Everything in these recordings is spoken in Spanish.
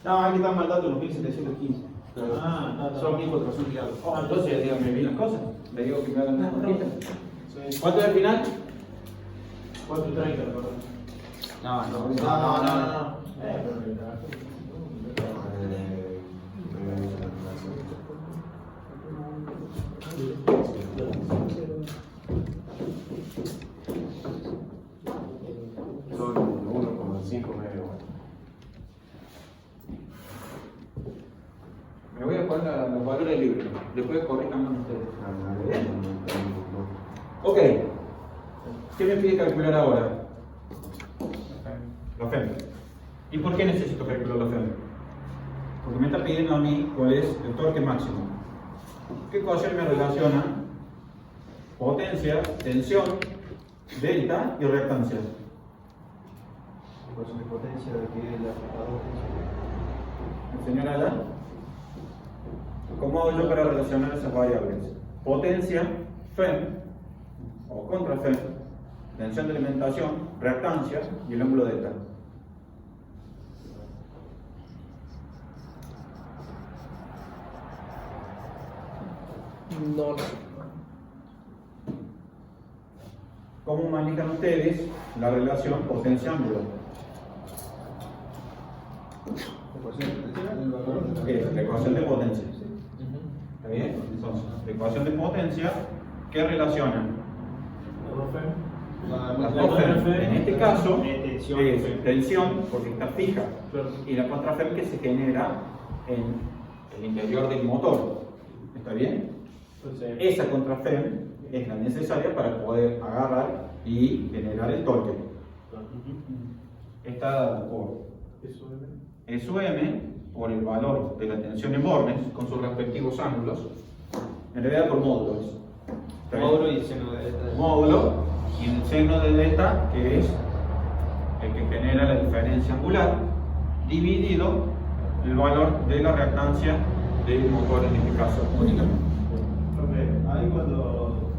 No, aquí están mal datos los 1715. No. Son 1400 y algo. Oh, entonces dígame bien las cosas. Le digo que me hagan una cortita. Sí. ¿Cuánto es el final? 4:30, perdón. No. Son 1,5 megawatts. Me voy a poner los valores libres. Después corrijan ustedes. ¿Bien? Ok. ¿Qué me pide calcular ahora? La FEM. ¿Y por qué necesito calcular la FEM? Porque me está pidiendo a mí cuál es el torque máximo. ¿Qué cosas me relaciona? Potencia, tensión, delta y reactancia. Ecuación de potencia de que el aplicador Señor Ala, ¿cómo hago yo para relacionar esas variables? Potencia, FEM o contra FEM, tensión de alimentación, reactancia y el ángulo delta. No. ¿Cómo manejan ustedes la relación potencia-ángulo? ecuación de potencia, el valor de ¿Qué es? La ecuación de potencia. ¿Está bien? Entonces, la ecuación de potencia, ¿qué relaciona? Las dos FEM. En este caso es tensión porque está fija y la contraFEM que se genera en el interior del motor. ¿Está bien? Esa contraFEM es la necesaria para poder agarrar y generar el torque. Está dada por SUM por el valor de la tensión en bornes con sus respectivos ángulos, en realidad por módulos. ¿Está bien? módulo y seno de delta. Módulo y el seno de delta, que es el que genera la diferencia angular, dividido el valor de la reactancia del motor en este caso únicamente. Profe, ahí cuando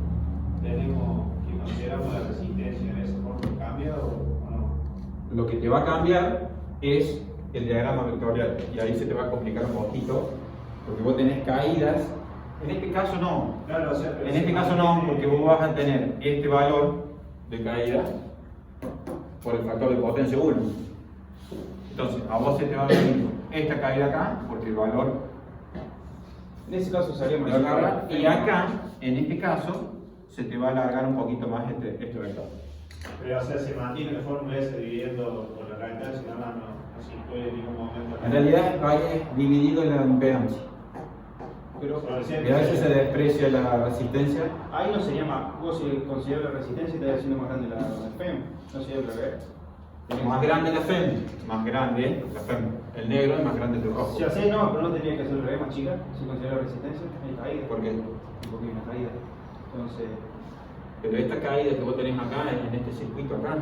tenemos que consideramos la resistencia en esa forma, ¿cambia o no? Lo que te va a cambiar es el diagrama vectorial y ahí se te va a complicar un poquito porque vos tenés caídas. En este caso no. Claro, o sea, pero En este caso no, porque vos vas a tener este valor de caída por el factor de potencia 1. Entonces, a vos se te va a venir esta caída acá, porque el valor En ese caso sería lo agarra, y acá, en este caso, se te va a alargar un poquito más este vector. Pero, o sea, se mantiene la fórmula esa dividiendo por la reactancia, no se incluye en ningún momento. En realidad, vaya dividido en la impedancia. Pero Y a veces se desprecia la resistencia. ahí no sería más, vos si consideras la resistencia estaría siendo más grande la FEM, no sería al revés. Más grande la FEM, más grande la FEM. El negro es más grande que el rojo. Si haces no, pero no tendría que hacer al revés más chica, si consideras la resistencia, hay caída. ¿Por qué? Porque hay una caída. Entonces, Pero esta caída que vos tenés acá, en este circuito acá,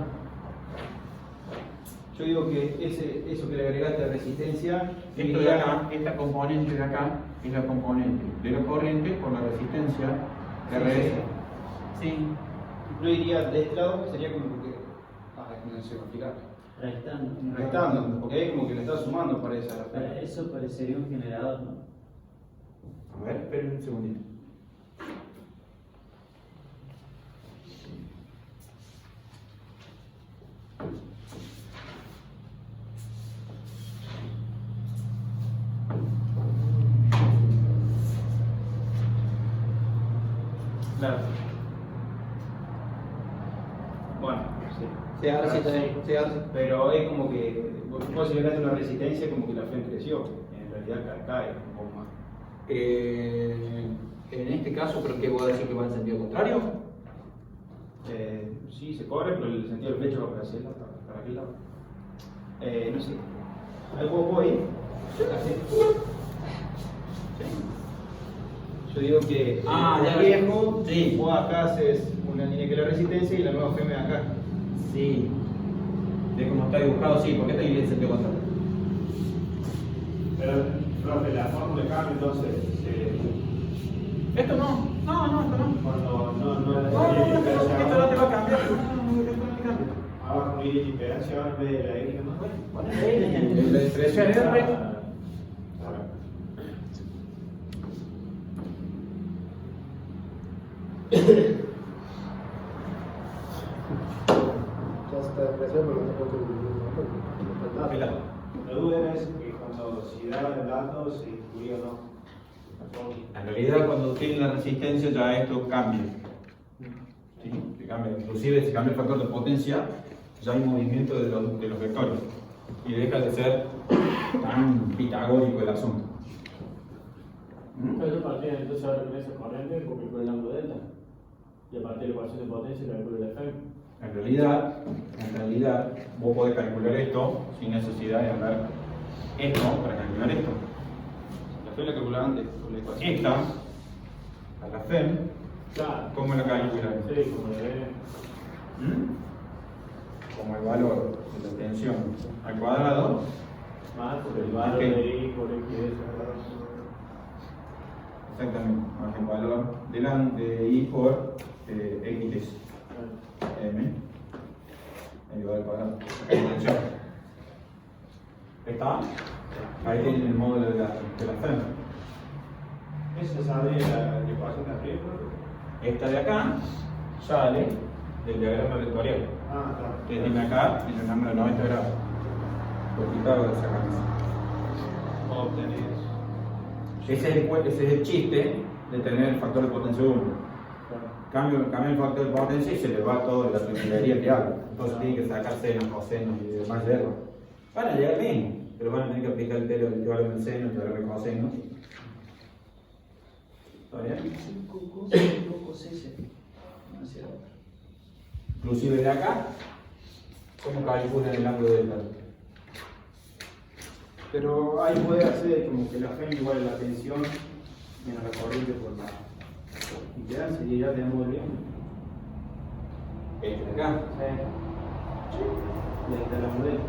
yo digo que eso que le agregaste a resistencia, esto de acá, esta componente de acá, es la componente de la corriente con la resistencia RS. Sí. yo diría de este lado sería como que, no sé cómo explicar, restando, porque ahí como que le estás sumando para esa FEM. Eso parecería un generador, ¿no? A ver, esperen un segundito. Claro. Bueno, sí. Sí, ahora sí está bien. Sí, ahora sí. Pero es como que, vos si le das una resistencia, como que la FEM creció. En realidad cae un poco más. En este caso, ¿pero qué voy a decir que va en sentido contrario? Sí, se corre, pero el sentido del flecha va para ese lado, para aquel lado. No sé. ¿Hay poco ahí? Así. Yo digo que Ya viejo, sí. vos acá haces una línea que es la resistencia y la nueva FEM acá. Sí. De cómo está dibujado, sí. ¿Por qué está en sentido contrario? Pero, profe, la fórmula cambia, entonces, Esto no. No, esto no. cuando no Esto no te va a cambiar. No, esto no te cambia. abajo no Y la impedancia ahora en vez de la X, ¿no? La expresión R. La duda era eso, que cuando si daba el dato se incluía o no. En realidad, cuando tiene la resistencia, ya esto cambia. ¿Sí? Se cambia. Inclusive, si cambia el factor de potencia, ya hay movimiento de los vectores. Y deja de ser tan pitagórico el asunto. Pero yo partía entonces ahora con esa corriente, calculo el ángulo delta. Y a partir de la ecuación de potencia, calculo el FM. En realidad, vos podés calcular esto sin necesidad de andar esto para calcular esto. La FEM la calculaba antes, con la ecuación. Esta, a la FEM, Claro. ¿cómo la calculan? Sí, como le ve. Como el valor de la tensión al cuadrado Más el valor de I por X de eso. exactamente, más el valor de I por X M elevado al cuadrado. Tensión. ¿Está? Ahí tienen el módulo de la FEM. ¿Esa sale la ecuación de arriba? Esta de acá sale del diagrama vectorial. Ah, claro. Ustedes tienen acá y el ángulo de 90 grados. Por Pitágoras sacamos. Obtener. Ese es el chiste de tener el factor de potencia 1. Cambia el factor de potencia y se le va todo de la trigonometría que hago. Entonces tienen que sacar senos, cosenos y demás hierbas. Van a llegar bien, pero van a tener que aplicar el teorema del seno, el teorema del coseno. ¿Está bien? 5 cos, 5 cosese. Hacia otro. Inclusive de acá, ¿cómo calculan el ángulo delta? Pero ahí puede hacer como que la FEM igual a la tensión menos la corriente por la impedancia y ya tenemos el bien. Este de acá. Sí. Y ahí está la modelo.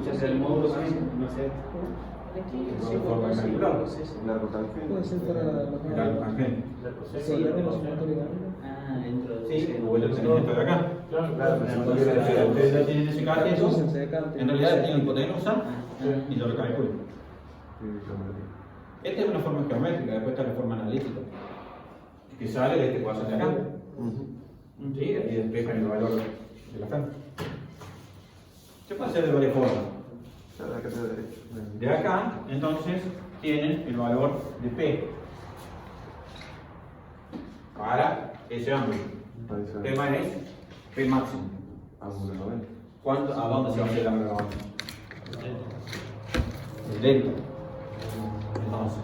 Ya sea el módulo también, no sé. Largo tangente. Puede ser para la El largo tangente. Sí, ya vemos un motor de Ah, dentro de Sí, o el tangente de acá. Claro, Ustedes ya tienen ese cartero. se decanta. En realidad tienen hipotenusa y yo lo calculo. Esta es una forma geométrica, después está la forma analítica, que sale de este ecuación de acá. Sí, y despejan el valor de la FEM. Se puede hacer de varias formas. De acá, entonces, tienen el valor de P para ese ángulo. El tema es P máximo. ¿A dónde se va a hacer el ángulo 90? El delta. Entonces,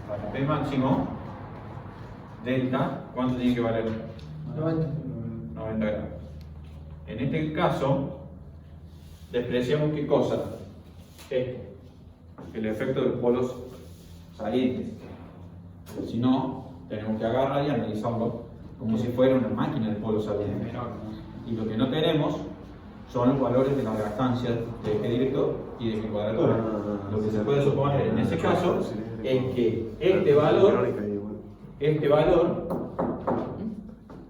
para P máximo, delta, ¿cuánto tiene que valer? 90 grados. En este caso, despreciamos qué cosa? Esto, el efecto de los polos salientes. Si no, tenemos que agarrar y analizarlo como si fuera una máquina de polos salientes. Y lo que no tenemos son los valores de las gastancias de eje directo y de eje cuadratura. Lo que se puede suponer en ese caso es que este valor,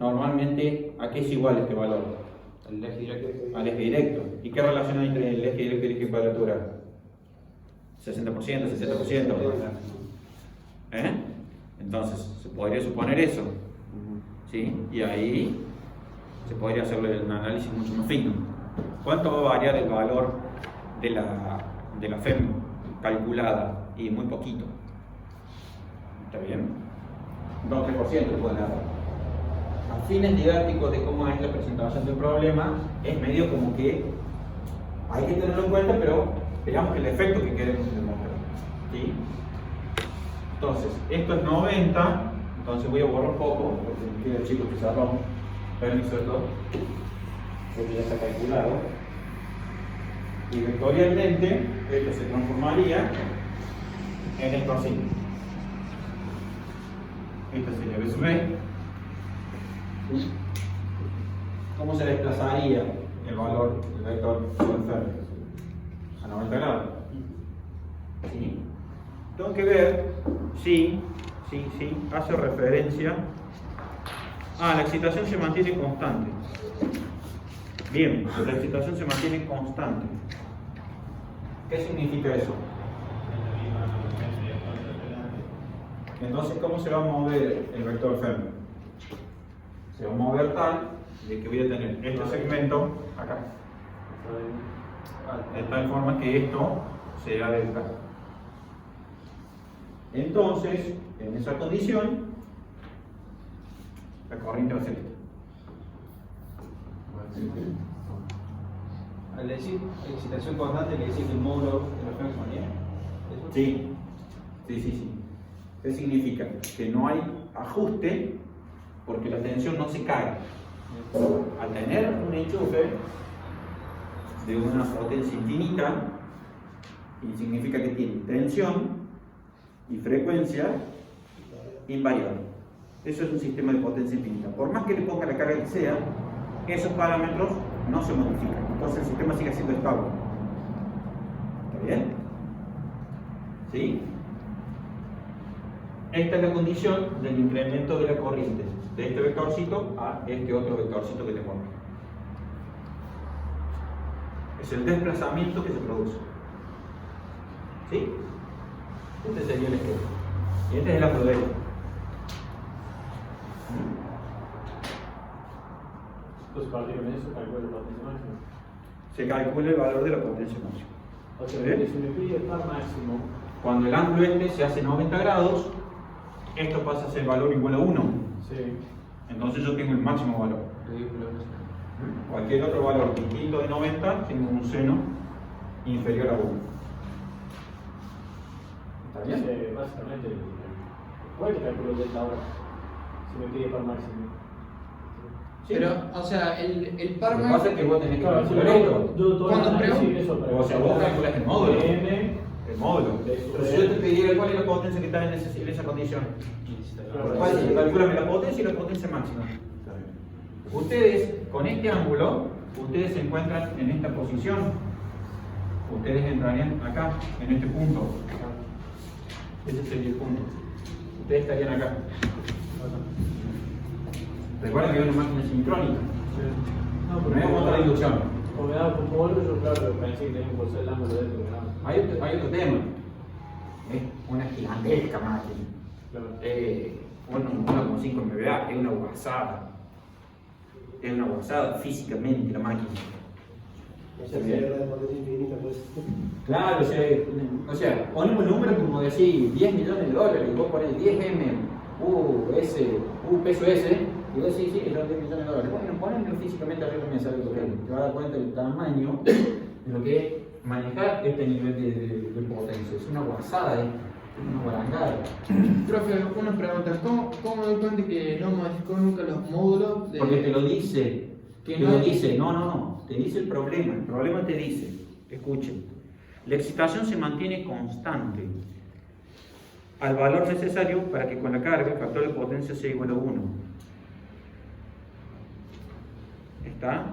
normalmente, ¿a qué es igual este valor? El eje directo. Al eje directo. ¿Y qué relación hay entre el eje directo y el eje cuadratura? 60%, 60%. Entonces, se podría suponer eso. ¿Sí? Y ahí se podría hacerle un análisis mucho más fino. ¿Cuánto va a variar el valor de la FEM calculada? Y muy poquito. ¿Está bien? 2 o 3% pueden dar. A fines didácticos de cómo es la presentación del problema, es medio como que hay que tenerlo en cuenta, pero veamos el efecto que queremos demostrar. ¿Sí? Entonces, esto es 90, entonces voy a borrar un poco, porque me queda el chico que cerró. Permiso de todo. Esto ya está calculado. Y vectorialmente, esto se transformaría en esto así. Esto sería B sub E. ¿Cómo se desplazaría el valor del vector Fermi? A 90 grados. ¿Sí? Tengo que ver si hace referencia La excitación se mantiene constante. Bien, la excitación se mantiene constante. ¿Qué significa eso? Entonces, ¿cómo se va a mover el vector Fermi? Se va a mover tal de que voy a tener este segmento acá, de tal forma que esto sea delta. Entonces, en esa condición, la corriente va a ser esta. Al decir excitación constante, le dice que el módulo de la Fermi se mantiene. Sí. ¿Qué significa? Que no hay ajuste porque la tensión no se cae. Al tener un enchufe de una potencia infinita, y significa que tiene tensión y frecuencia invariable. Eso es un sistema de potencia infinita. Por más que le ponga la carga que sea, esos parámetros no se modifican. Entonces el sistema sigue siendo estable. ¿Está bien? ¿Sí? Esta es la condición del incremento de la corriente de este vectorcito a este otro vectorcito que tengo acá. Es el desplazamiento que se produce. ¿Sí? Este sería el esquema. Y este es el afrodel. Entonces, partiendo de eso, calculo la potencia máxima. Se calcula el valor de la potencia máxima. O sea, que si me pide par máximo, Cuando el ángulo este se hace 90 grados, esto pasa a ser valor igual a 1. sí. Entonces yo tengo el máximo valor. Cualquier otro valor distinto de 90, tengo un seno inferior a 1. ¿Está bien? Entonces, básicamente, ¿cuál es el cálculo de esta hora? Si me pide par máximo. Sí. Pero, o sea, el par Lo que pasa es que vos tenés que Claro, calcular si esto. yo todo Cuando el análisis pregunto- eso, pero- O sea, vos calculas el módulo. M, El módulo. Pero si yo te pidiera cuál es la potencia que está en esa condición, claro, calculame la potencia y la potencia máxima. Ustedes, con este ángulo, ustedes se encuentran en esta posición. Ustedes entrarían acá, en este punto. Ese sería el punto. Ustedes estarían acá. Recuerden que hay una máquina sincrónica. no, No hay motor de inducción. Como me daba como oro, yo claro, pensé que tenía que pulsar el ángulo de esto, ¿verdad? Hay otro tema. Es una gigantesca máquina. Claro. 1,5 MVA, es una guasada. Es una guasada físicamente la máquina. Claro, o sea, ponemos números como decir 10 millones de dólares, y vos pones 10M, peso S, y vos decís, sí, son 10 millones de dólares. Bueno, ponenlo físicamente arriba me sale corriendo. Te vas a dar cuenta del tamaño de lo que es manejar este nivel de potencia. Es una guasada, una guarangada. Profe, una pregunta. ¿Cómo me doy cuenta que no modificó nunca los módulos de... Porque te lo dice. Que Te no lo hay- dice. No. Te dice el problema. El problema te dice. Escuchen. La excitación se mantiene constante al valor necesario para que con la carga el factor de potencia sea igual a 1. ¿Está?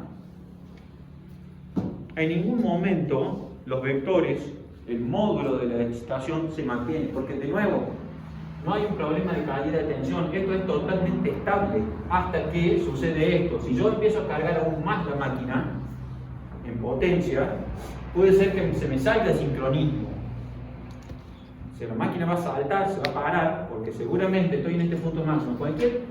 En ningún momento los vectores, el módulo de la excitación se mantiene, porque de nuevo, no hay un problema de caída de tensión, esto es totalmente estable hasta que sucede esto. Si yo empiezo a cargar aún más la máquina en potencia, puede ser que se me salga el sincronismo. Si la máquina va a saltar, se va a parar, porque seguramente estoy en este punto máximo. Cualquier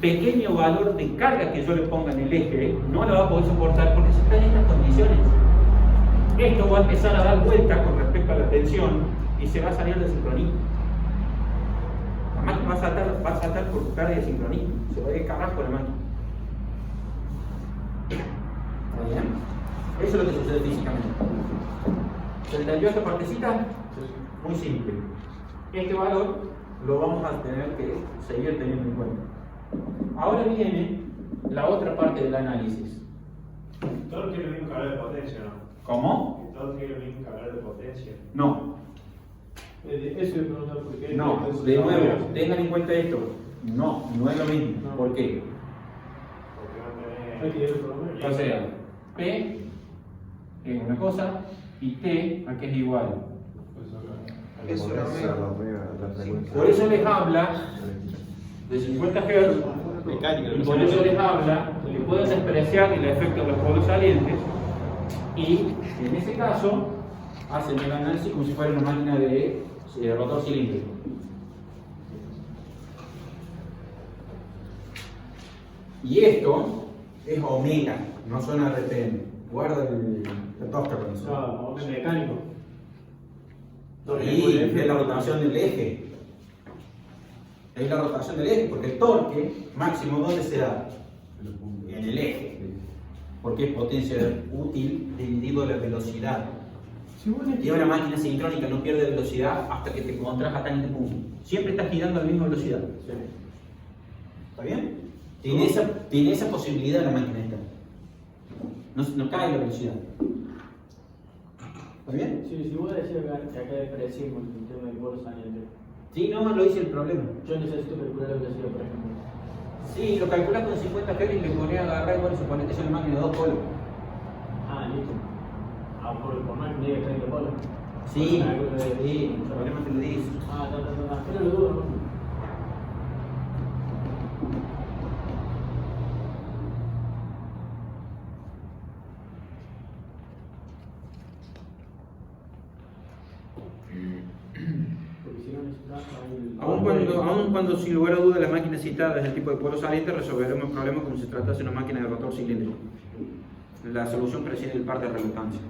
pequeño valor de carga que yo le ponga en el eje no lo va a poder soportar porque se está en estas condiciones. Esto va a empezar a dar vuelta con respecto a la tensión y se va a salir del sincronismo. La máquina va a saltar por pérdida de sincronismo, se va a ir carajo la máquina. ¿Está bien? Eso es lo que sucede físicamente. ¿Se entendió esta partecita? Muy simple. Este valor lo vamos a tener que seguir teniendo en cuenta. Ahora viene la otra parte del análisis. Todo tiene el mismo calor de potencia, ¿no? ¿Cómo? Todo tiene el mismo calor de potencia. No. Eso es preguntar por qué. No, Entonces, de nuevo, tengan en cuenta esto. No es lo mismo. No. ¿Por qué? Porque no hay que tenés... ir por lo menos. O sea, P es una cosa y T a qué es igual. Eso Esa era la frecuencia. Por eso les habla de 50 Hz Mecánica, Y por eso les habla que le pueden despreciar el efecto de los polos salientes y en ese caso hacen el análisis como si fuera una máquina de rotor cilíndrico. Y esto es omega, no son RPM. Guarda la tosca con eso. No, es mecánico. Y es la rotación del eje. Es la rotación del eje, porque el torque máximo, ¿dónde se da? En el eje. Porque es potencia útil dividido la velocidad. Y una máquina sincrónica no pierde velocidad hasta que te encontrás acá en este punto. Siempre estás girando a la misma velocidad. ¿Está bien? Tiene esa posibilidad la máquina esta. No cae la velocidad. ¿Está bien? Sí, si vos decís que acá despreciamos el tema del polo saliente, Sí, no, lo hice el problema. yo necesito calcular la velocidad, por ejemplo. Sí, lo calculás con 50 Hz y le ponés a agarrar y bueno, suponete que es una máquina de 2 polos. Ah, listo. Por más que me diga 30 polos. Sí, Por eso sí, el problema te lo dice. Ah, no. Pero lo dudo, ¿no? Porque si no necesitas ahí Aun cuando sin lugar a duda la máquina citada es el tipo de polo saliente, resolveremos el problema como si se tratase de una máquina de rotor cilíndrico. La solución preside el par de reluctancia.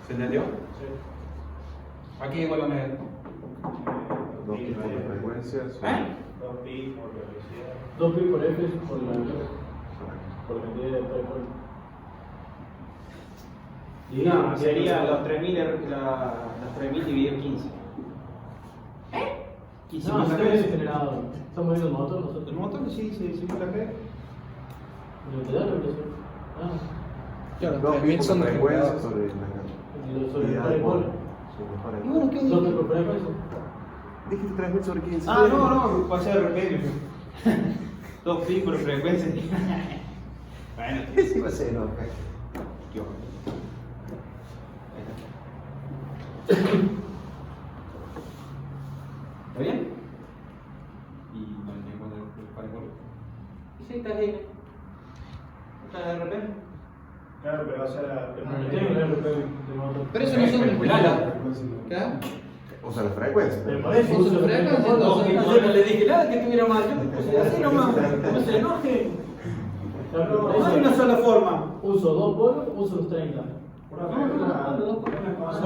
¿Se entendió? Sí. Aquí igual a medir. 2 tipos de frecuencias. 2pi por velocidad. 2pi por F por la cantidad de polos. No, sería los 3000 dividido en 15. 15 No, más si es el generador. Estamos viendo el motor nosotros. el motor sí, 50 G. ¿Pero te da la velocidad? Ah, Claro, 2 también tipos son de de frecuencias generador. sobre la sobre el polo. Y bueno, ¿qué 2pi por frecuencia. Dijiste 3000 sobre 15. Ah, no, pasé de repente. 2 pi por frecuencia. Bueno, Sí, va a ser, no. ¿Está bien? Y no me encuentro para el Sí, está bien. ¿Está de repente? Claro, pero o sea, Tengo el RP de motor. Pero eso no son Calculala. Claro. O sea, la frecuencia. Pero por eso Uso uso los frecuencia, 30 polos. entonces. Yo no le dije nada que tuviera mal, yo le puse así nomás. No se enoje. Claro, por No hay una eso sola forma. uso 2 polos, uso los 30. Por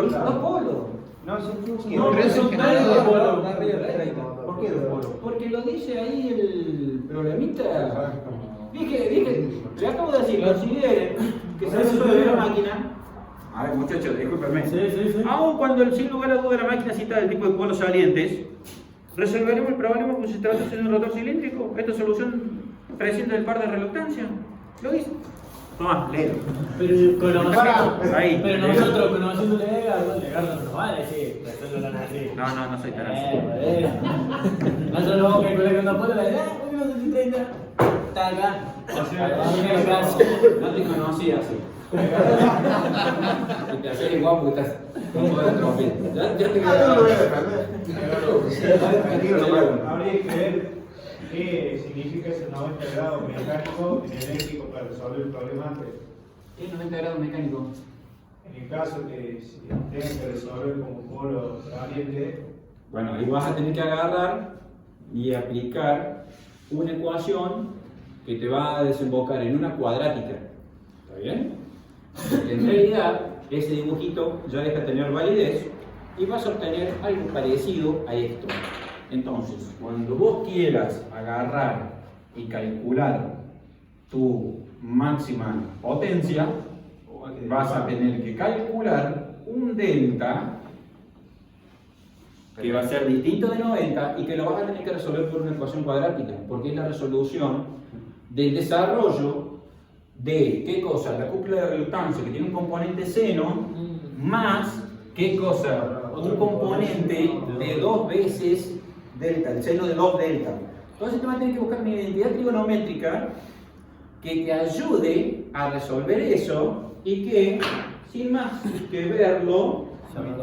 eso 2 polos. No, sí, No, pero eso son en general dos va polos. arriba de 30. ¿Por qué 2 polos? Porque lo dice ahí el problemita. Dije, le acabo de decir, consideren que se resuelve la máquina. A ver, muchachos, discúlpenme. Sí. Aun cuando sin lugar a duda la máquina cita del tipo de polos salientes, resolveremos el problema como si se tratase de un rotor cilíndrico. Esta solución presenta el par de reluctancia. ¿Lo dice? Tomá, léelo. Pero conociendo, Ahí. pero nosotros conociendo Legardo no nos va a decir, resuelve la así. No soy tan así. Nosotros vamos a calcular que una pola la edad, no sé si 30. Está acá. No te conocía así. Y te haces igual porque estás con todo el conflicto. Ya te habría que ver qué significa ese 90 grados mecánico y eléctrico para resolver el problema antes. ¿Qué 90 grados mecánico? En el caso que si tengan que resolver como polo saliente, Bueno, ahí vas a tener que agarrar y aplicar una ecuación que te va a desembocar en una cuadrática. ¿Está bien? En realidad, ese dibujito ya deja de tener validez y vas a obtener algo parecido a esto. Entonces, cuando vos quieras agarrar y calcular tu máxima potencia, vas a tener que calcular un delta que va a ser distinto de 90 y que lo vas a tener que resolver por una ecuación cuadrática, porque es la resolución del desarrollo de, ¿qué cosa? La cúpula de reluctancia, que tiene un componente seno, más, ¿qué cosa? Un componente de 2 veces delta, el seno de 2 delta. Entonces te vas a tener que buscar una identidad trigonométrica que te ayude a resolver eso y que, sin más que verlo,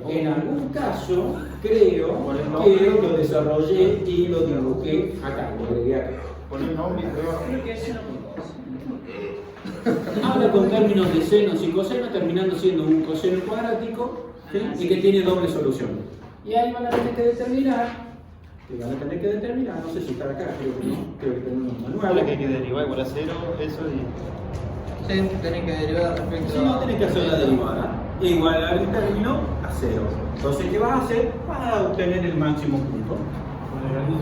En algún caso, creo que lo desarrollé y lo dibujé acá, lo agregué acá. Poner un nombre y prueba. Creo que eso no Habla con términos de senos y cosenos, terminando siendo un coseno cuadrático, ¿sí? Y que tiene doble solución. Y ahí van a tener que determinar, no sé si está acá, creo que no, creo que tenemos un manual. Que hay que derivar igual a 0, eso y. Sí, tenés que derivar respecto Si no, tenés que hacer la derivada, igualar el término a 0. Entonces, ¿qué vas a hacer? Vas a obtener el máximo punto.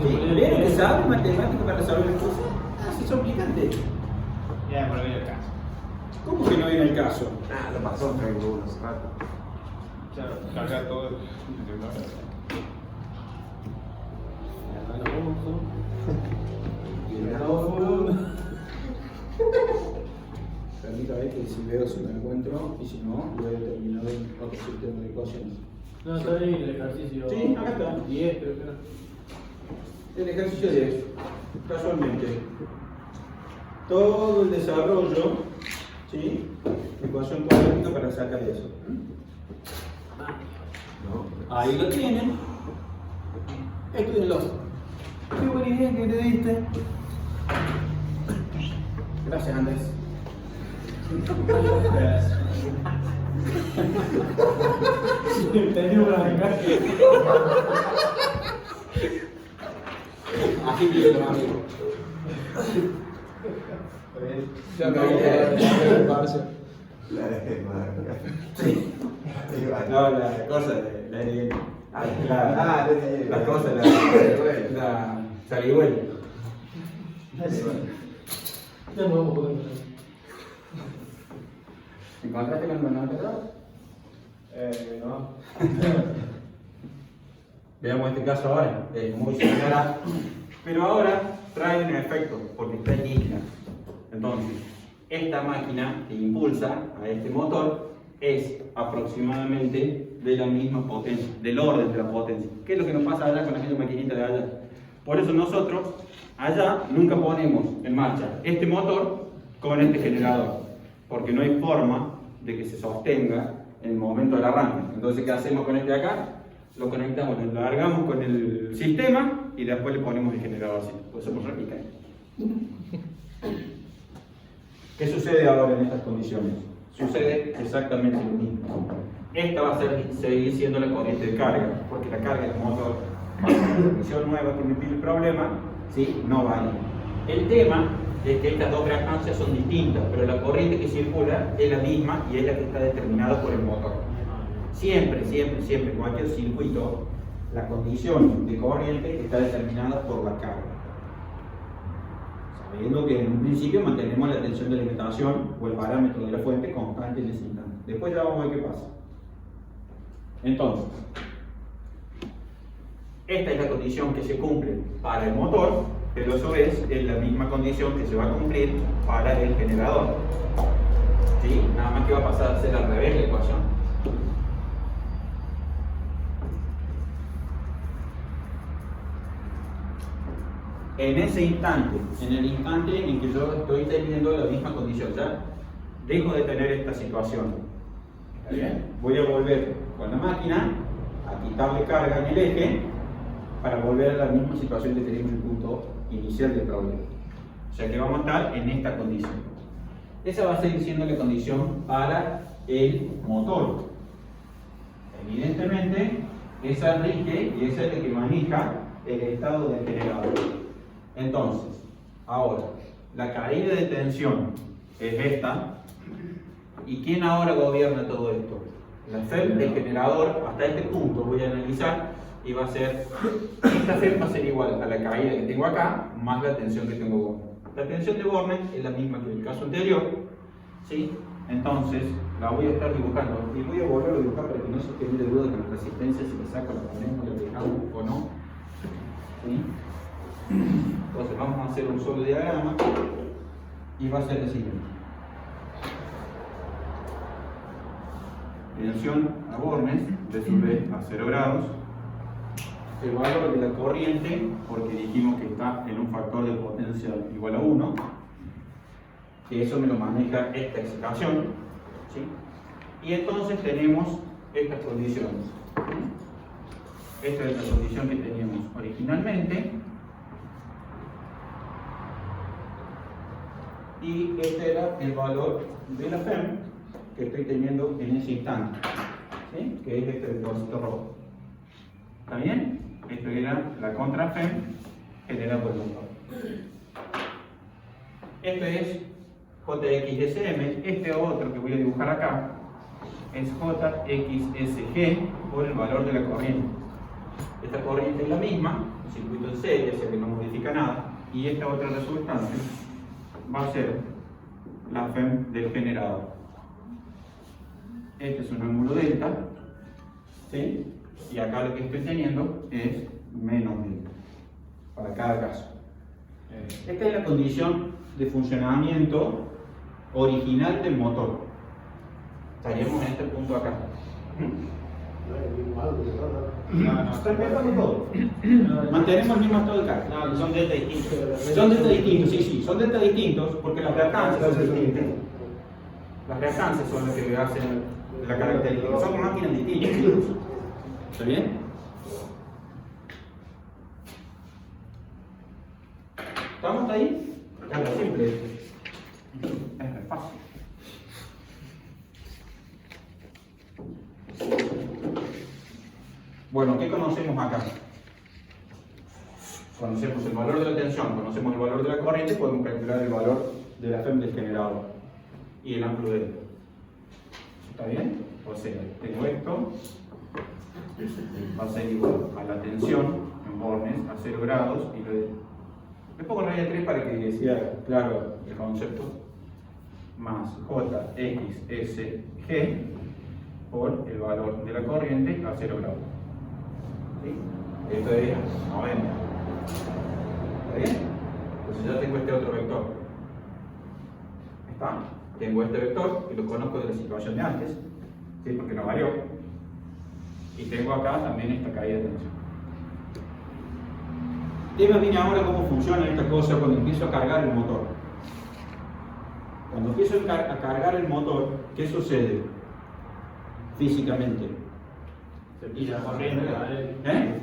¿Sí? ¿Ven que sabe matemática para resolver las cosas? Así son aplicantes. Ya, por ver el caso. ¿Cómo que no viene el caso? Ah, lo pasó en 31 hace rato. Claro, cargar todo el. Permítame ver que si veo si lo encuentro y si no, lo he determinado en otro sistema de ecuaciones. No, está ahí el ejercicio. Sí, acá está. 10, creo que era. El ejercicio 10, casualmente, todo el desarrollo, ¿sí? Ecuación cuadrática para sacar eso. Ahí lo tienen. Estudienlo. Qué buena idea que te diste. Gracias, Andrés. Tenía una acá. Así que lo amigo. Ya me voy a marzo. La dejé marca. Sí. No, la cosa de la cosa, la zarigüeya. Ya no vamos a poder. ¿Encontraste con el manual de atrás? No. Veamos este caso ahora, es muy similar, pero ahora trae un efecto, porque está en línea. Entonces, esta máquina que impulsa a este motor es aproximadamente de la misma potencia, del orden de la potencia. ¿Qué es lo que nos pasa allá con aquella maquinita de allá? Por eso nosotros allá nunca ponemos en marcha este motor con este generador, porque no hay forma de que se sostenga en el momento del arranque. Entonces, ¿qué hacemos con este de acá? Lo conectamos, lo largamos con el sistema y después le ponemos el generador así. Pues somos réplica. ¿Qué sucede ahora en estas condiciones? Sucede exactamente lo mismo. Esta va a seguir siendo la corriente de carga, porque la carga del motor, para la condición nueva que me pide el problema, ¿sí? No vale. El tema es que estas dos reactancias son distintas, pero la corriente que circula es la misma y es la que está determinada por el motor. Siempre, cualquier circuito, la condición de corriente está determinada por la carga. Sabiendo que en un principio mantenemos la tensión de alimentación o el parámetro de la fuente constante en ese instante. Después ya vamos a ver qué pasa. Entonces, esta es la condición que se cumple para el motor, pero eso es la misma condición que se va a cumplir para el generador. ¿Sí? Nada más que va a pasar a ser al revés la ecuación. En ese instante, en el instante en que yo estoy teniendo la misma condición, ya dejo de tener esta situación. ¿Está bien? Voy a volver con la máquina a quitarle carga en el eje para volver a la misma situación que teníamos en el punto inicial del problema. O sea que vamos a estar en esta condición. Esa va a seguir siendo la condición para el motor. Evidentemente, esa rige y esa es la que maneja el estado del generador. Entonces, ahora, la caída de tensión es esta. ¿Y quién ahora gobierna todo esto? La FEM del generador, hasta este punto voy a analizar y va a ser, esta FEM va a ser igual a la caída que tengo acá, más la tensión que tengo Borne. La tensión de Borne es la misma que en el caso anterior, ¿sí? Entonces, la voy a estar dibujando y voy a volver a dibujar para que no se quede duda que la resistencia, si la saco, la ponemos, la dejamos o no. ¿Sí? Entonces vamos a hacer un solo diagrama y va a ser el siguiente. Tensión a Bornes de sub B a 0 grados. El valor de la corriente, porque dijimos que está en un factor de potencia igual a 1, que eso me lo maneja esta excitación, ¿sí? Y entonces tenemos estas condiciones. Esta es la condición que teníamos originalmente. Y este era el valor de la FEM que estoy teniendo en ese instante, ¿sí? Que es este vectorcito rojo. ¿Está bien? Esto era la contra FEM generada por el motor. Esto es JXSM. Este otro que voy a dibujar acá es JXSG por el valor de la corriente. Esta corriente es la misma, un circuito en serie, o sea que no modifica nada. Y esta otra resultante va a ser la FEM del generador. Este es un ángulo delta, ¿sí? Y acá lo que estoy teniendo es menos delta, para cada caso. Esta es la condición de funcionamiento original del motor. Estaríamos en este punto acá. No, Está empezando todo. Mantenemos el mismo estado de carga. no, son delta distintos. Son delta distintos, sí, son delta distintos porque las reactancias son distintas. Las reactancias son las que le hacen la característica. Son máquinas distintas. ¿Está bien? ¿Estamos ahí? Claro, simple. Es re fácil. Bueno, ¿qué conocemos acá? Conocemos el valor de la tensión, conocemos el valor de la corriente, podemos calcular el valor de la FEM del generador y el ángulo delta. ¿Está bien? O sea, tengo esto, va a ser igual a la tensión en bornes a 0 grados y le pongo raya 3 para que sea claro el concepto, más JXSG por el valor de la corriente a 0 grados. ¿Sí? Esto es 90. ¿Está bien? Entonces ya tengo este otro vector. ¿Está? Tengo este vector que lo conozco de la situación de antes, ¿sí? Porque no varió. Y tengo acá también esta caída de tensión. Dime bien ahora cómo funciona esta cosa cuando empiezo a cargar el motor. Cuando empiezo a cargar el motor, ¿qué sucede físicamente? Se pilla la corriente, ¿Eh?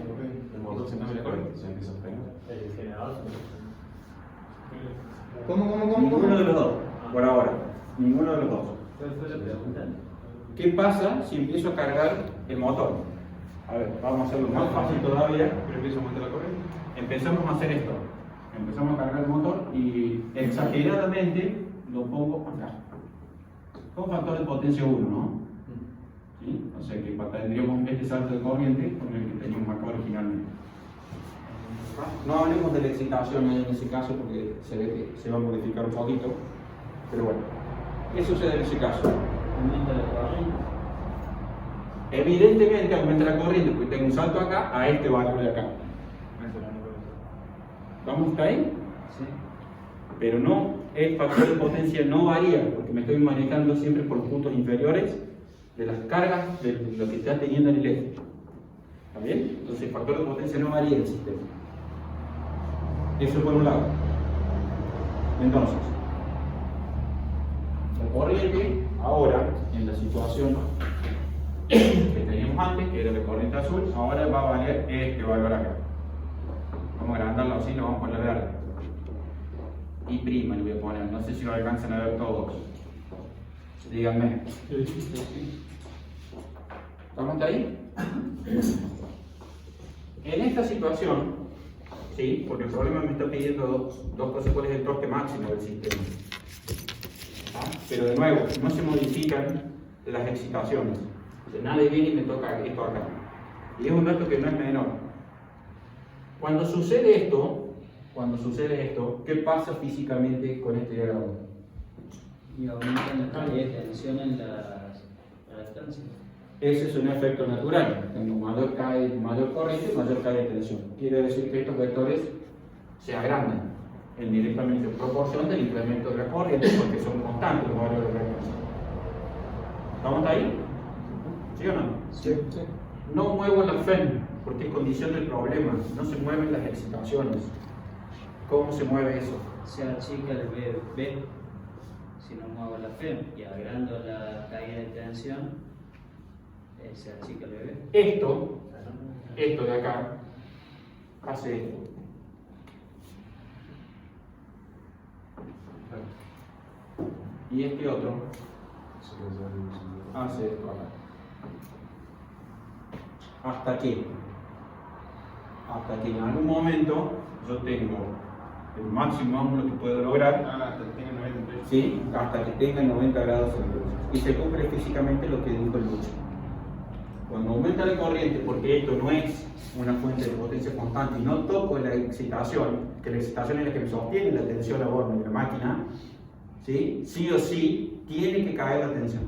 El motor se cambia la corriente, se empieza a frenar. el generador. ¿Cómo? Ninguno de los dos, por ahora. Ninguno de los dos. ¿Cuál fue la pregunta? ¿Qué pasa si empiezo a cargar el motor? A ver, vamos a hacerlo más fácil todavía. Pero empieza a aumentar la corriente. Empezamos a hacer esto. Empezamos a cargar el motor y exageradamente lo pongo acá. Con factor de potencia 1, ¿no? ¿Sí? O sea que tendríamos este salto de corriente con el que teníamos acá originalmente. No hablemos de la excitación en ese caso porque se ve que se va a modificar un poquito. Pero bueno, ¿qué sucede en ese caso? Aumenta la corriente. Evidentemente aumenta la corriente porque tengo un salto acá a este valor de acá. ¿Vamos hasta ahí? Sí. Pero no, el factor de potencia no varía porque me estoy manejando siempre por los puntos inferiores de las cargas de lo que está teniendo en el eje. ¿Está bien? Entonces el factor de potencia no varía en el sistema. Eso por un lado. Entonces, la corriente ahora, en la situación que teníamos antes, que era la corriente azul, ahora va a valer este valor acá. Vamos a agrandarlo así, lo vamos a poner verde. Y prima le voy a poner, no sé si lo alcanzan a ver todos. Díganme. ¿Estamos hasta ahí? En esta situación, sí, porque el problema me está pidiendo dos cosas, cuál es el torque máximo del sistema. ¿Ah? Pero de nuevo, no se modifican las excitaciones. O sea, nadie viene y me toca esto acá. Y es un dato que no es menor. Cuando sucede esto, ¿qué pasa físicamente con este diagrama? Y aumentan la calidad de tensión en las reactancias. Ese es un efecto natural. Tengo mayor corriente, mayor caída de tensión. Quiere decir que estos vectores se agrandan en directamente proporción del incremento de la corriente porque son constantes los valores de reactancia. ¿Estamos hasta ahí? ¿Sí o no? Sí. No muevo la FEM porque es condición del problema. No se mueven las excitaciones. ¿Cómo se mueve eso? Se achica el B si no muevo la FEM y agrando la caída de tensión, Se achica el bebé. Esto de acá, hace esto. Y este otro hace esto acá. Hasta que en algún momento yo tengo el máximo ángulo que puedo lograr, hasta que tenga 90 grados. ¿sí? Hasta que tenga 90 grados centígrados. Y se cumple físicamente lo que dijo el Lucho. Cuando aumenta la corriente, porque esto no es una fuente de potencia constante y no toco la excitación, que la excitación es la que me sostiene la tensión a bordo de la máquina, ¿sí? Sí o sí tiene que caer la tensión.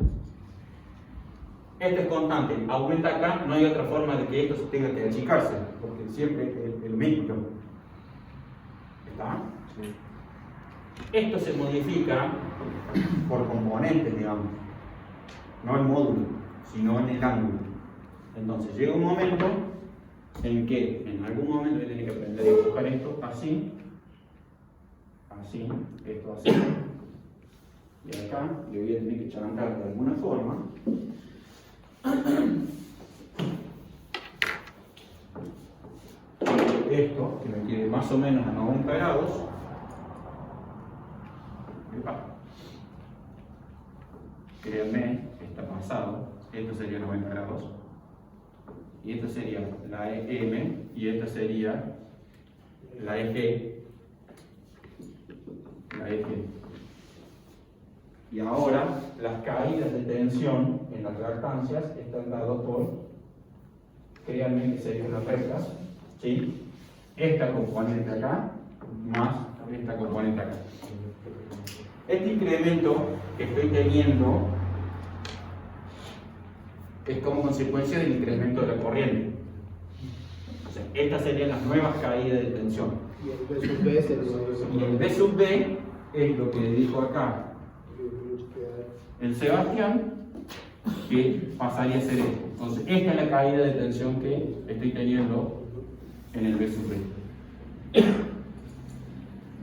Esto es constante, aumenta acá, no hay otra forma de que esto se tenga que achicarse, porque siempre es el mismo. ¿Está? Sí. Esto se modifica por componentes, digamos, no en módulo, sino en el ángulo. Entonces llega un momento en que en algún momento yo tengo que aprender a dibujar esto así, esto así, y acá le voy a tener que chancar de alguna forma. Esto, que me quede más o menos a 90 grados. Créanme, está pasado. Esto sería 90 grados. Y esta sería la EM y esta sería la EG. La EG. Y ahora las caídas de tensión en las reactancias están dadas por, créanme que serían las rectas, ¿sí? Esta componente acá más esta componente acá. Este incremento que estoy teniendo es como consecuencia del incremento de la corriente. O sea, estas serían las nuevas caídas de tensión. Y el B sub B es Y el B sub B es lo que dijo acá el Sebastián, que pasaría a ser esto. Entonces, esta es la caída de tensión que estoy teniendo en el B sub B.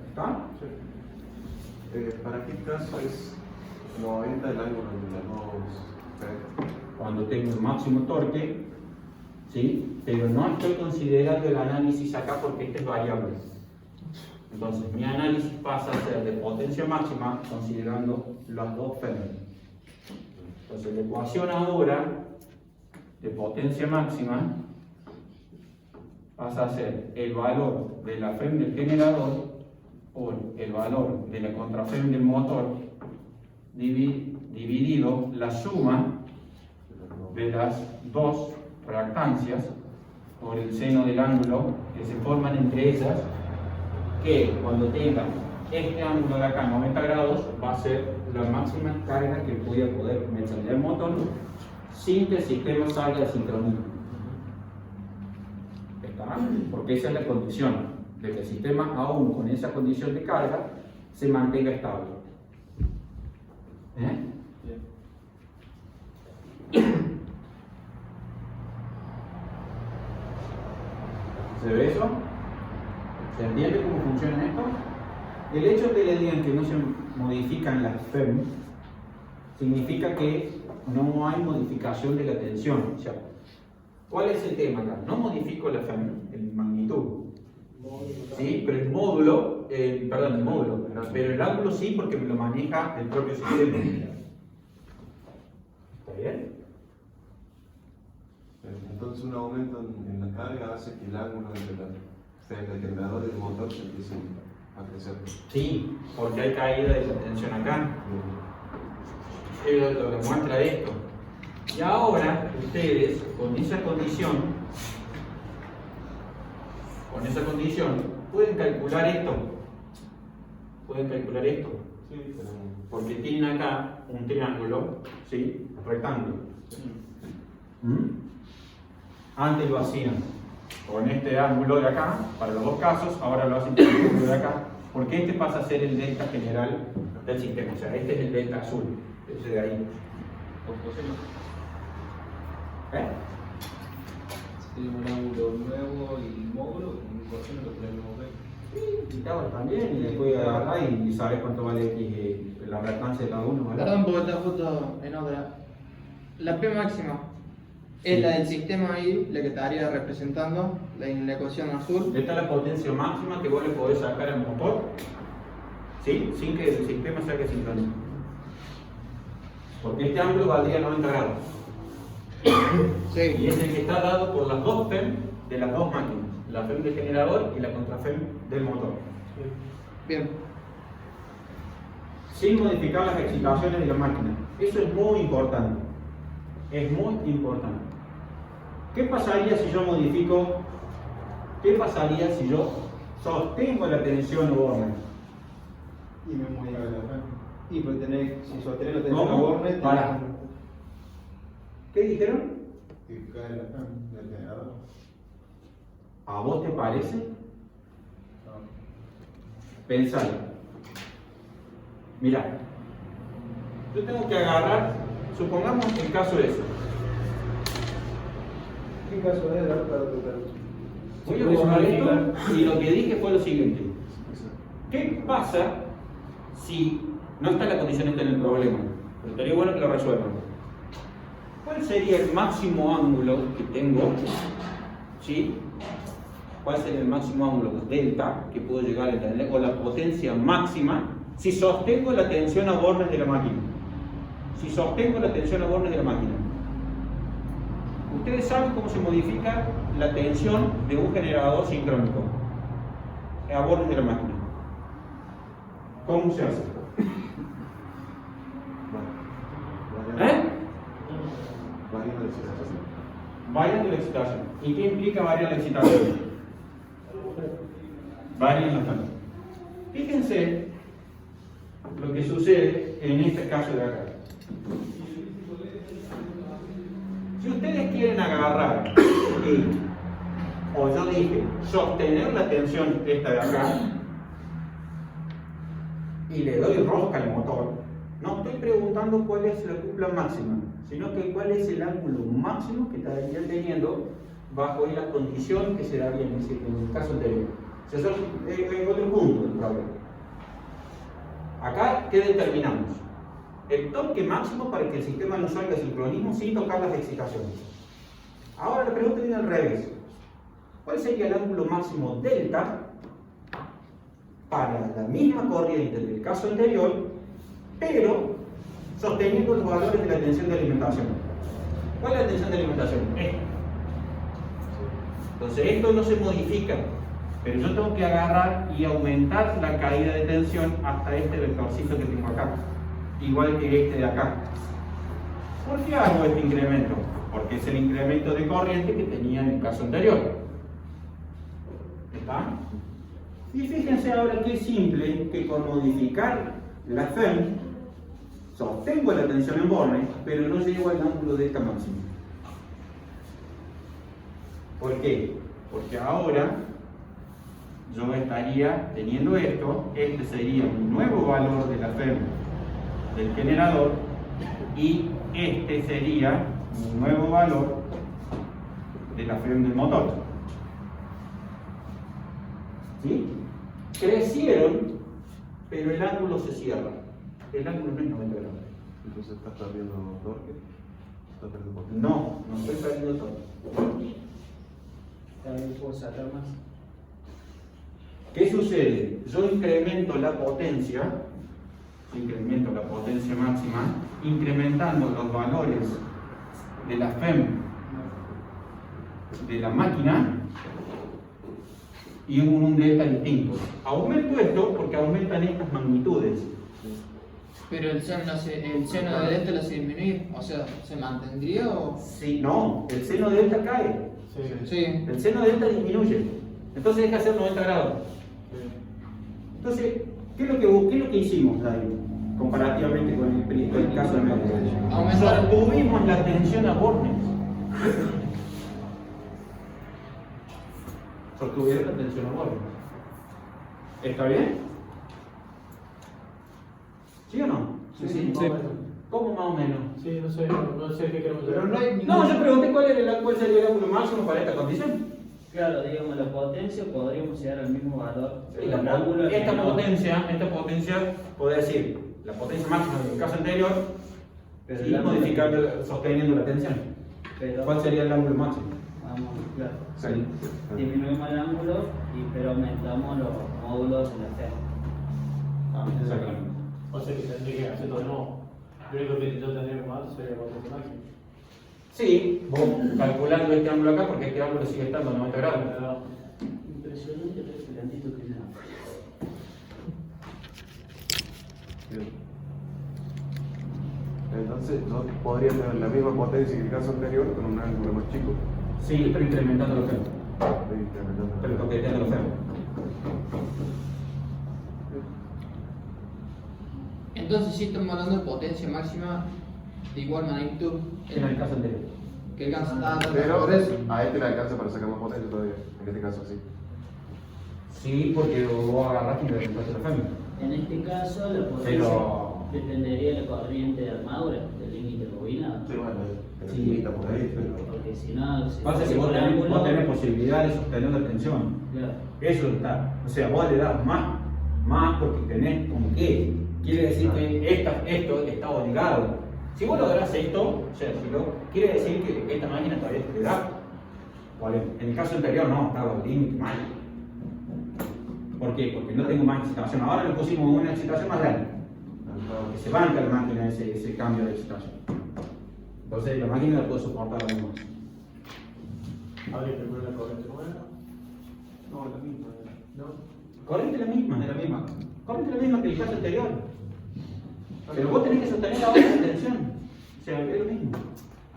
¿Está? ¿Para qué caso es 90 el ángulo de las dos? Cuando tengo el máximo torque, ¿sí? Pero no estoy considerando el análisis acá porque este es variable. Entonces, mi análisis pasa a ser de potencia máxima considerando las dos Fermi. Entonces, la ecuación ahora de potencia máxima pasa a ser el valor de la Fermi del generador por el valor de la contraframe del motor dividido la suma de las dos reactancias por el seno del ángulo que se forman entre ellas, que cuando tenga este ángulo de acá 90 grados va a ser la máxima carga que voy a poder meterle al motor sin que el sistema salga de sincronía. ¿Está? Porque esa es la condición, de que el sistema aún con esa condición de carga se mantenga estable. ¿Se ve eso? ¿Se entiende cómo funciona esto? El hecho de que le digan que no se modifican las FEM significa que no hay modificación de la tensión. O sea, ¿cuál es el tema acá? No modifico la FEM en magnitud. Sí, pero el módulo, pero el ángulo sí porque me lo maneja el propio sistema. ¿Está bien? Entonces un aumento en la carga hace que el ángulo entre el generador y el motor se empiece a crecer. Sí, porque hay caída de la tensión acá. Lo que muestra esto. Y ahora ustedes con esa condición pueden calcular esto. Sí, Porque tienen acá un triángulo, ¿sí? Rectángulo. Antes lo hacían con este ángulo de acá, para los dos casos, ahora lo hacen con el ángulo de acá, porque este pasa a ser el delta general del sistema, o sea, este es el delta azul, ese de ahí. Tenemos un ángulo nuevo y módulo, y coseno lo podemos ver. Y claro, también, y después agarrar y sabes cuánto vale X, la reactancia de cada uno, ¿vale? Perdón por esta foto en obra. La P máxima Es la del sistema ahí, la que estaría representando en la ecuación azul. Esta es la potencia máxima que vos le podés sacar al motor, ¿sí? Sin que el sistema saque sincronía. Porque este ángulo valdría 90 grados. Y Sí. es el que está dado por las dos FEM de las dos máquinas, la FEM del generador y la contraFEM del motor. Bien. Sin modificar las excitaciones de la máquina. Eso es muy importante. Es muy importante. ¿Qué pasaría si yo modifico? ¿Qué pasaría si yo sostengo la tensión Borne? Y me modifica la FEM. Y pues si sostenés la tensión ¿Cómo? Borne, Para. ¿Qué dijeron? Y cae la FEM del generador. ¿A vos te parece? Pensalo. Mirá, yo tengo que agarrar, supongamos el caso de eso. ¿Qué caso es? Voy a borrar esto y lo que dije fue lo siguiente. ¿Qué pasa si no está la condición esta en el problema? Pero estaría bueno que lo resuelvan. ¿Cuál sería el máximo ángulo que tengo? ¿Sí? ¿Cuál sería el máximo ángulo delta que puedo llegar a tener? O la potencia máxima si sostengo la tensión a bornes de la máquina. Si sostengo la tensión a bornes de la máquina. Ustedes saben cómo se modifica la tensión de un generador sincrónico a bornes de la máquina. ¿Cómo se hace? Variando la excitación. Variando la excitación. ¿Y qué implica variar la excitación? Varian la tasa. Fíjense lo que sucede en este caso de acá. Si ustedes quieren agarrar o yo dije, sostener la tensión esta de acá y le doy rosca al motor, no estoy preguntando cuál es la cupla máxima, sino que cuál es el ángulo máximo que estaría teniendo bajo la condición que se daría en el caso anterior. O sea, eso es otro punto del problema. Acá, ¿qué determinamos? El torque máximo para que el sistema no salga de sincronismo sin tocar las excitaciones. Ahora la pregunta viene al revés. ¿Cuál sería el ángulo máximo delta para la misma corriente del caso anterior, pero sosteniendo los valores de la tensión de alimentación? ¿Cuál es la tensión de alimentación? Esta. Entonces esto no se modifica, pero yo tengo que agarrar y aumentar la caída de tensión hasta este vectorcito que tengo acá, igual que este de acá. ¿Por qué hago este incremento? Porque es el incremento de corriente que tenía en el caso anterior. ¿Está? Y fíjense ahora qué simple que con modificar la FEM sostengo la tensión en borne, pero no llego al ángulo de esta máxima. ¿Por qué? Porque ahora yo estaría teniendo esto, este sería un nuevo valor de la FEM del generador y este sería un nuevo valor de la FEM del motor. ¿Sí? Crecieron, pero el ángulo se cierra. El ángulo no es 90 grados. Entonces estás perdiendo torque. ¿Estás perdiendo potencia? No, no estoy perdiendo torque. También puedo sacar más. ¿Qué sucede? Yo incremento la potencia máxima, incrementando los valores de la FEM de la máquina y un delta distinto. Aumento esto porque aumentan estas magnitudes. Pero el seno de delta lo hace disminuir, o sea, ¿se mantendría o...? Sí, no, el seno de delta cae. Sí. El seno de delta disminuye. Entonces deja de ser 90 grados. Entonces, ¿qué es lo que hicimos, David? Comparativamente con el caso de medio. Sostuvimos la tensión a bornes. Sostuvieron la tensión a bornes. ¿Está bien? ¿Sí o no? Sí. ¿Cómo más o menos? Sí, no sé qué queremos Pero hacer. no hay No, yo pregunté cuál sería el ángulo máximo para esta condición. Claro, digamos, la potencia podríamos llegar al mismo valor. Sí, El ángulo es esta menor. potencia, puedo decir, la potencia máxima del caso anterior, Pero y el ángulo- modificando, sosteniendo la tensión. pero ¿Cuál sería el ángulo máximo? vamos, claro, Sí. disminuimos el ángulo, pero aumentamos los módulos de la fe. Exactamente. O sea que tendría que hacerlo de nuevo. Lo único que yo tendría que hacer sería potencia máxima. Sí, vos calculando este ángulo acá, porque este ángulo sigue estando a 90 grados. Impresionante el excelentito que da. Entonces, no podría tener la misma potencia que el caso anterior con un ángulo más chico. Sí, pero incrementando los ferros. Incrementando. Pero toqueteando los ferros. Entonces sí estamos hablando de potencia máxima de igual magnitud En el caso anterior. que el gas. Pero por eso. a este le alcanza para sacar más potencia todavía, en este caso sí. Sí, porque vos agarrás y le reemplazas la fémina. En este caso, la potencia Pero- dependería de la corriente de armadura, del límite bobinado. Sí, bueno, Sí. limita por ahí, pero... Porque si no, si Pasa que vos por tenés, ángulo, vos tenés posibilidad de sostener la tensión. claro, Eso está. O sea, vos le das más porque tenés con qué. Quiere decir que esto está obligado. Si vos lográs esto, o sea, quiere decir que esta máquina todavía te da. Vale. En el caso anterior no, estaba al límite mal. ¿Por qué? Porque no tengo más excitación. Ahora le pusimos una excitación más grande. Que se banca la máquina ese cambio de excitación. Entonces la máquina la puede soportar aún más. Habría que poner la corriente nueva. No, la misma. ¿No? Corriente la misma. Es la misma. Corriente la misma que el caso anterior. Pero vos tenés que sostener ahora la tensión. O sea, es lo mismo.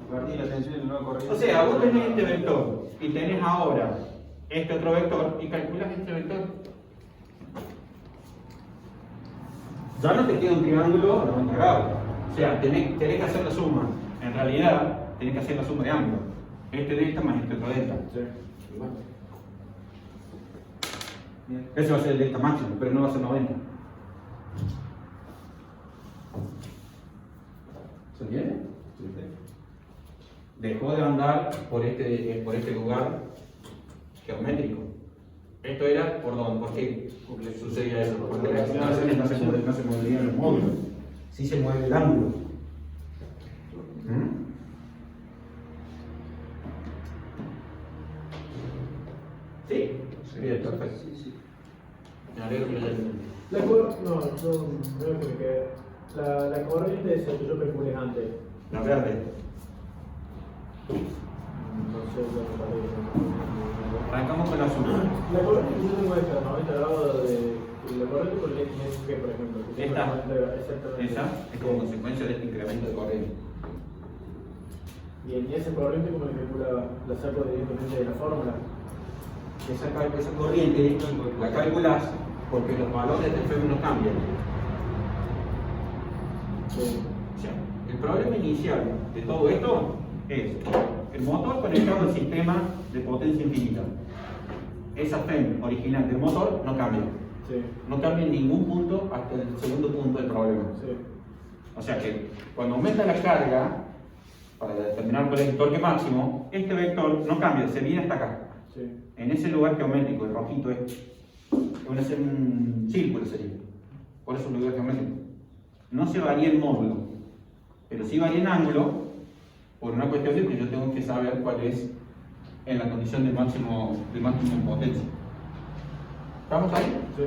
A partir de la tensión del nuevo corriente. O sea, vos tenés este vector y tenés ahora este otro vector y calculás este vector. Ya no te queda un triángulo a 90 grados. O sea, tenés que hacer la suma. En realidad, tenés que hacer la suma de ángulos. Este de esta más este otro de esta. Ese va a ser el delta máximo, pero no va a ser 90. ¿Se entiende? Dejó de andar por este lugar geométrico. Esto era por dónde, ¿por qué sucedía eso? Porque las excitaciones no se moverían los módulos, sí se mueve el ángulo. ¿Mm? ¿Sí? Bien, perfecto. Me alegro que lo hayan entendido. La corriente es el que yo calculé antes. La verde. No sé lo que parece. Arrancamos con la suma. La corriente que yo tengo esta, 90 grados de. La corriente por el XG, por ejemplo. que Esta. Exactamente. Esa es como consecuencia de este incremento de corriente. Bien, y esa corriente, ¿cómo le calcula? La saco directamente de la fórmula. Esa corriente la calculás porque los valores del fémino cambian. Sí. O sea, el problema inicial de todo esto es el motor conectado al sistema de potencia infinita. Esa FEM original del motor no cambia. Sí. No cambia en ningún punto hasta el segundo punto del problema. Sí. O sea que cuando aumenta la carga, para determinar cuál es el torque máximo, este vector no cambia, se viene hasta acá. Sí. En ese lugar geométrico, el rojito es un círculo sería. Por eso el lugar geométrico. No se varía el módulo, pero sí varía en ángulo por una cuestión de que yo tengo que saber cuál es en la condición de máximo en potencia. ¿Estamos ahí? Sí.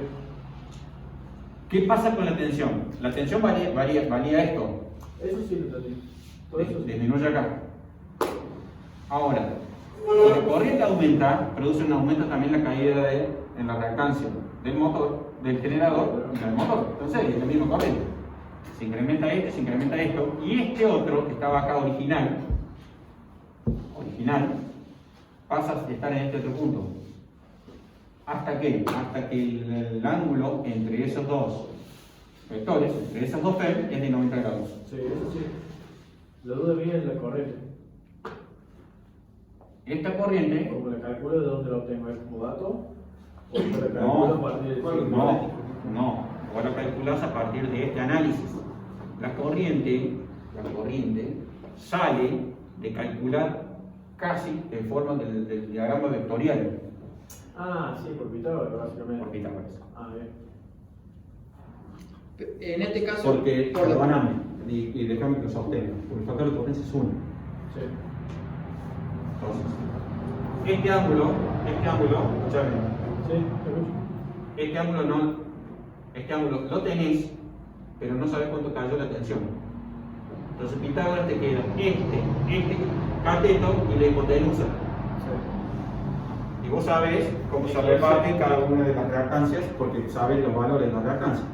¿Qué pasa con la tensión? La tensión varía esto. Eso sí lo entendí. Todo eso sí. Disminuye acá. Ahora, si la corriente aumenta, produce un aumento también en la caída en la reactancia del motor, del generador y del motor. Entonces es la misma corriente. Se incrementa esto, y este otro que estaba acá original, pasa a estar en este otro punto. ¿Hasta qué? Hasta que el ángulo entre esos dos vectores, entre esas dos FEM, es de 90 grados. Sí, eso sí. La duda mía es la corriente. Esta corriente, ¿Cómo la calculo? ¿De dónde la obtengo? ¿Es como dato? ¿O yo la calculo a partir del no, vos lo calculás a partir de este análisis. La corriente sale de calcular casi en forma del diagrama vectorial Ah, sí, por Pitágoras, básicamente. por Pitágoras. Ah, bien. En este caso, Porque, por la- perdóname, y déjame que lo sostenga, porque el factor de potencia es 1. Sí. Entonces, este ángulo, escúchame, Sí, te escucho. este ángulo lo tenés, pero no sabes cuánto cayó la tensión. Entonces Pitágoras te queda este cateto y la hipotenusa. Y vos sabés cómo se reparte cada una de las reactancias porque sabes los valores de la reactancia.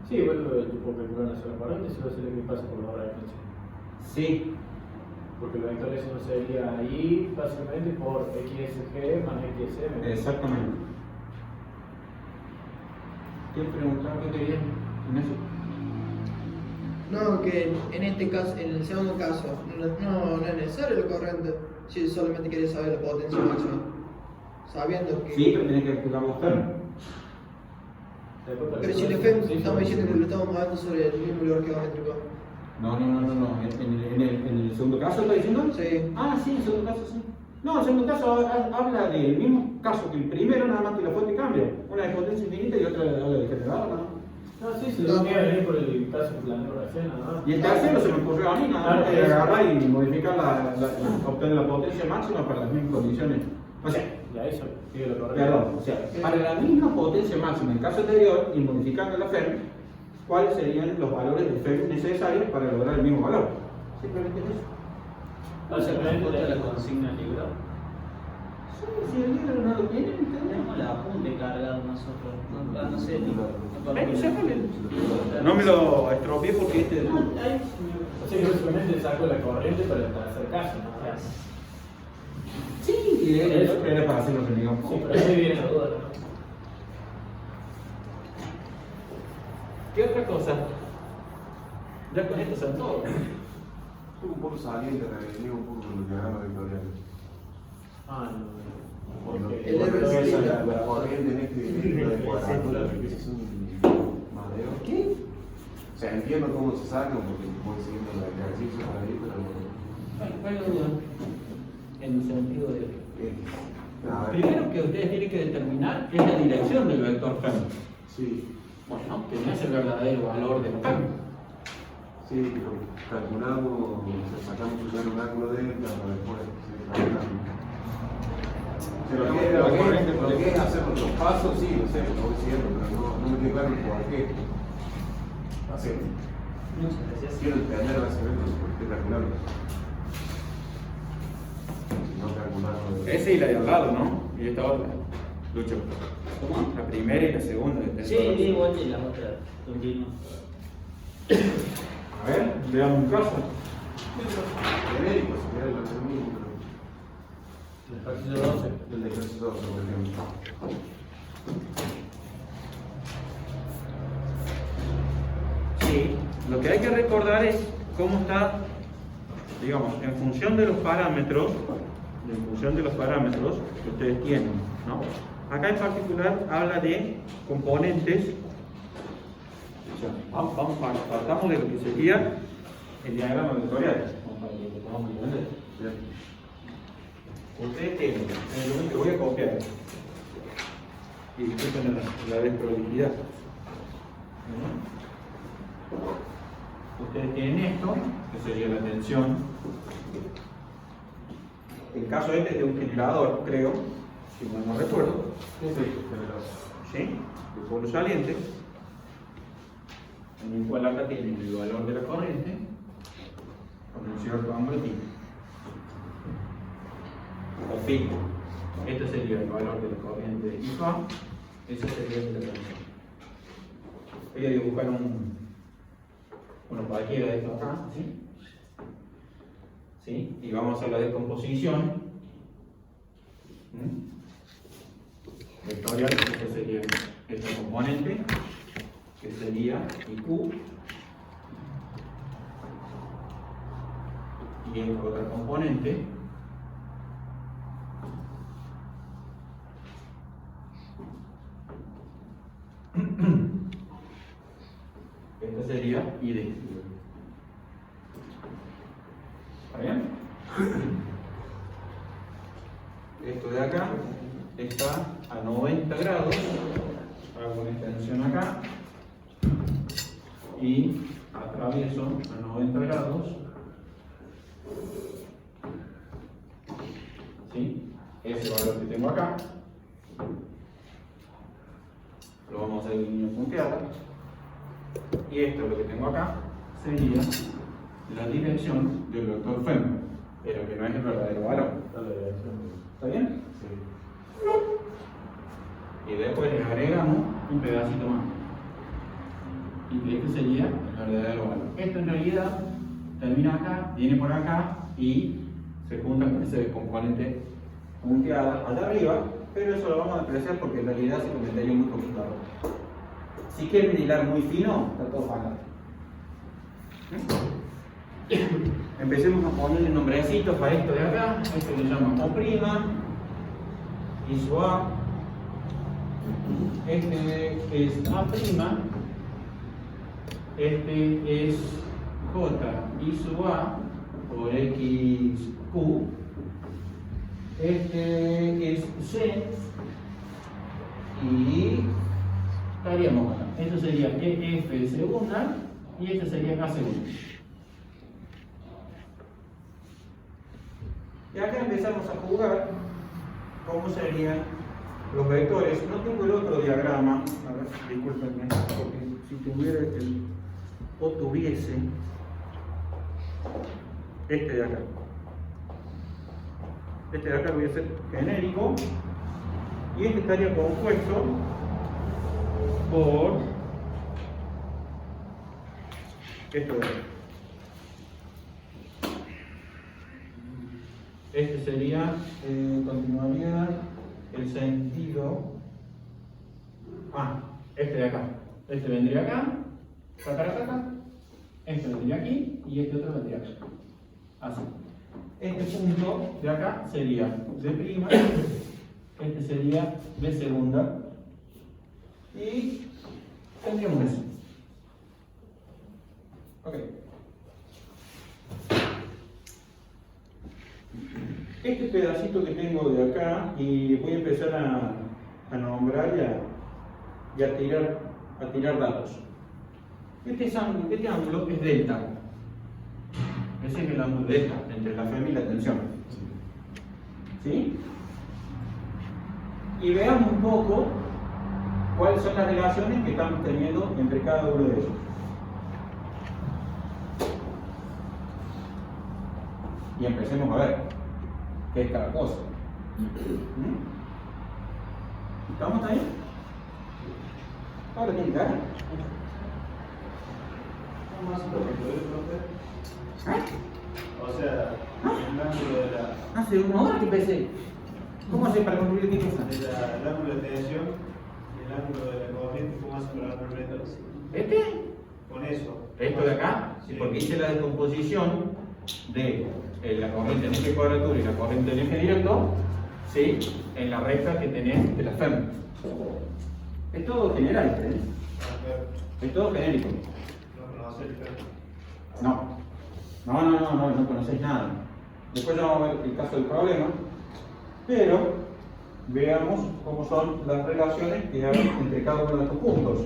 Sí, bueno, tipo calcular la sola corriente, si va a ser lo que pasa por la hora de tensión. Sí, Porque el vector S no sería I básicamente por XSG más XSM. exactamente. ¿Qué preguntaba que querías, Ignacio? No, que en este caso, en el segundo caso, no es necesario la corriente si solamente quieres saber la potencia máxima. Sabiendo que. Sí, pero tenés que calcular los términos. Pero si le estamos diciendo que lo estamos moviendo sobre el mismo lugar geométrico. No. ¿En el segundo caso está diciendo? Sí. Ah, sí, en el segundo caso sí. No, el segundo caso habla del mismo caso que el primero, nada más que la fuente cambia. Una de potencia infinita y otra habla de generador, ¿no? No, sí, se lo tenía que venir por el caso que planteó recién, ¿no? Y el tercero se me ocurrió a mí, nada más que agarrar y modificar obtener la potencia máxima para las mismas condiciones. O sea, Y ahí se sigue lo correcto. perdón, o sea, para la misma potencia máxima en el caso anterior y modificando la Fermi, ¿cuáles serían los valores de Fermi necesarios para lograr el mismo valor? Simplemente es eso. Básicamente ¿Te la consigna el libro? Sí, si el libro no lo tiene, Tenemos la apunte cargado nosotros. No sé, tipo. no me lo estropeé porque este. O sea que básicamente saco la corriente para hacer caso, ¿no? Sí, eso era para hacer los enemigos. Sí, pero ahí viene la duda, ¿no? ¿Qué otra cosa? Ya con esto son todos. Estuve un poco saliente, revenía un poco con lo que ganaba Victoriano. Ah, no. El R La corriente en este tipo de cuadratura es un madero. ¿Qué? O sea, entiendo cómo se sacan porque voy siguiendo el ejercicio para ahí, pero ¿Cuál es la duda? En el sentido de. a ver. Primero que ustedes tienen que determinar es la dirección del vector Fermi. Sí, Bueno, que no es el verdadero valor del Fermi. sí, pero calculamos, sacamos un ángulo delta para después seguir calculando. Lo que es hacer los pasos, sí, lo sé, lo voy siguiendo, pero no me queda claro el por qué hacerlo. Quiero entender básicamente por qué calcularlo. No calcularlo. Ese y la de al lado, ¿no? Y esta otra. Lucho. ¿Cómo? La primera y la segunda. Sí, igual y la otra. Continúa. A ver, veamos un caso. Genérico, si querés lo mismo, pero. El ejercicio 12. El de ejercicio 12, por ejemplo. Sí, lo que hay que recordar es cómo está, digamos, en función de los parámetros que ustedes tienen, ¿no? Acá en particular habla de componentes. O sea, partamos de lo que sería el diagrama vectorial, como para que lo podamos entender. Ustedes tienen, es lo único que voy a copiar. Y disculpen la desprolijidad. Ustedes tienen esto, que sería la tensión. El caso este es de un generador, creo, si mal no recuerdo. ¿Sí? De polo saliente, en el cual acá tienen el valor de la corriente con un cierto ángulo θ. O phi. Este sería el valor de la corriente de IFA, ese sería el de la tensión. Voy a dibujar uno cualquiera de estos acá, ¿sí? ¿Sí? Y vamos a hacer la descomposición vectorial, este sería este componente, que sería IQ, y el otro componente, este sería ID. ¿Está bien? Esto de acá está a 90 grados, hago una extensión acá y atravieso a 90 grados ¿sí? Ese valor que tengo acá, lo vamos a hacer en línea punteada, y esto, lo que tengo acá, sería la dirección del vector FEM, pero que no es el verdadero valor. ¿Está bien? Sí. Y después le agregamos un pedacito más. Y que este sería el verdadero valor. Esto en realidad termina acá, viene por acá y se junta con ese componente punteada allá arriba, pero eso lo vamos a despreciar porque en realidad se comentaría muy poquito error. Si quieren hilar muy fino, está todo acá. Empecemos a ponerle nombrecitos a esto de acá. Esto le llama O', y su A. Este es A', este es J y su A por XQ. Este es C y estaríamos acá. Esto sería EF segunda y este sería K segunda. Y acá empezamos a jugar cómo serían los vectores. No tengo el otro diagrama, a ver, discúlpenme, porque si tuviera o tuviese este de acá. Este de acá voy a hacer genérico y este estaría compuesto por esto de acá. Este sería, continuaría el sentido. Este de acá. Este vendría acá, acá. Este vendría aquí y este otro vendría acá. Así. Este punto de acá sería B', este sería B segunda y tendríamos eso. Ok. Este pedacito que tengo de acá, y voy a empezar a nombrar y a tirar datos. Este ángulo es delta. Ese es el ángulo delta entre la FEM y la tensión. ¿Sí? Y veamos un poco cuáles son las relaciones que estamos teniendo entre cada uno de ellos. Y empecemos a ver qué es cada cosa. ¿Estamos ahí? Ahora tiene cara. ¿Cómo hace lo que puede, profe? O sea, el ángulo de la... Hace una hora que empecé. ¿Cómo hace para concluir qué cosa? El ángulo de tensión y el ángulo de la corriente, ¿cómo hace para complementarse? ¿Este? Con eso. Esto de acá, Sí. porque hice la descomposición de la corriente en eje cuadratura y la corriente en eje directo, ¿sí? En la recta que tenés de la FEM. Es todo general, ¿eh? Es todo genérico. No conocer el efecto. No conocéis nada. Después ya vamos a ver el caso del problema, pero veamos cómo son las relaciones que hay entre cada uno de estos puntos.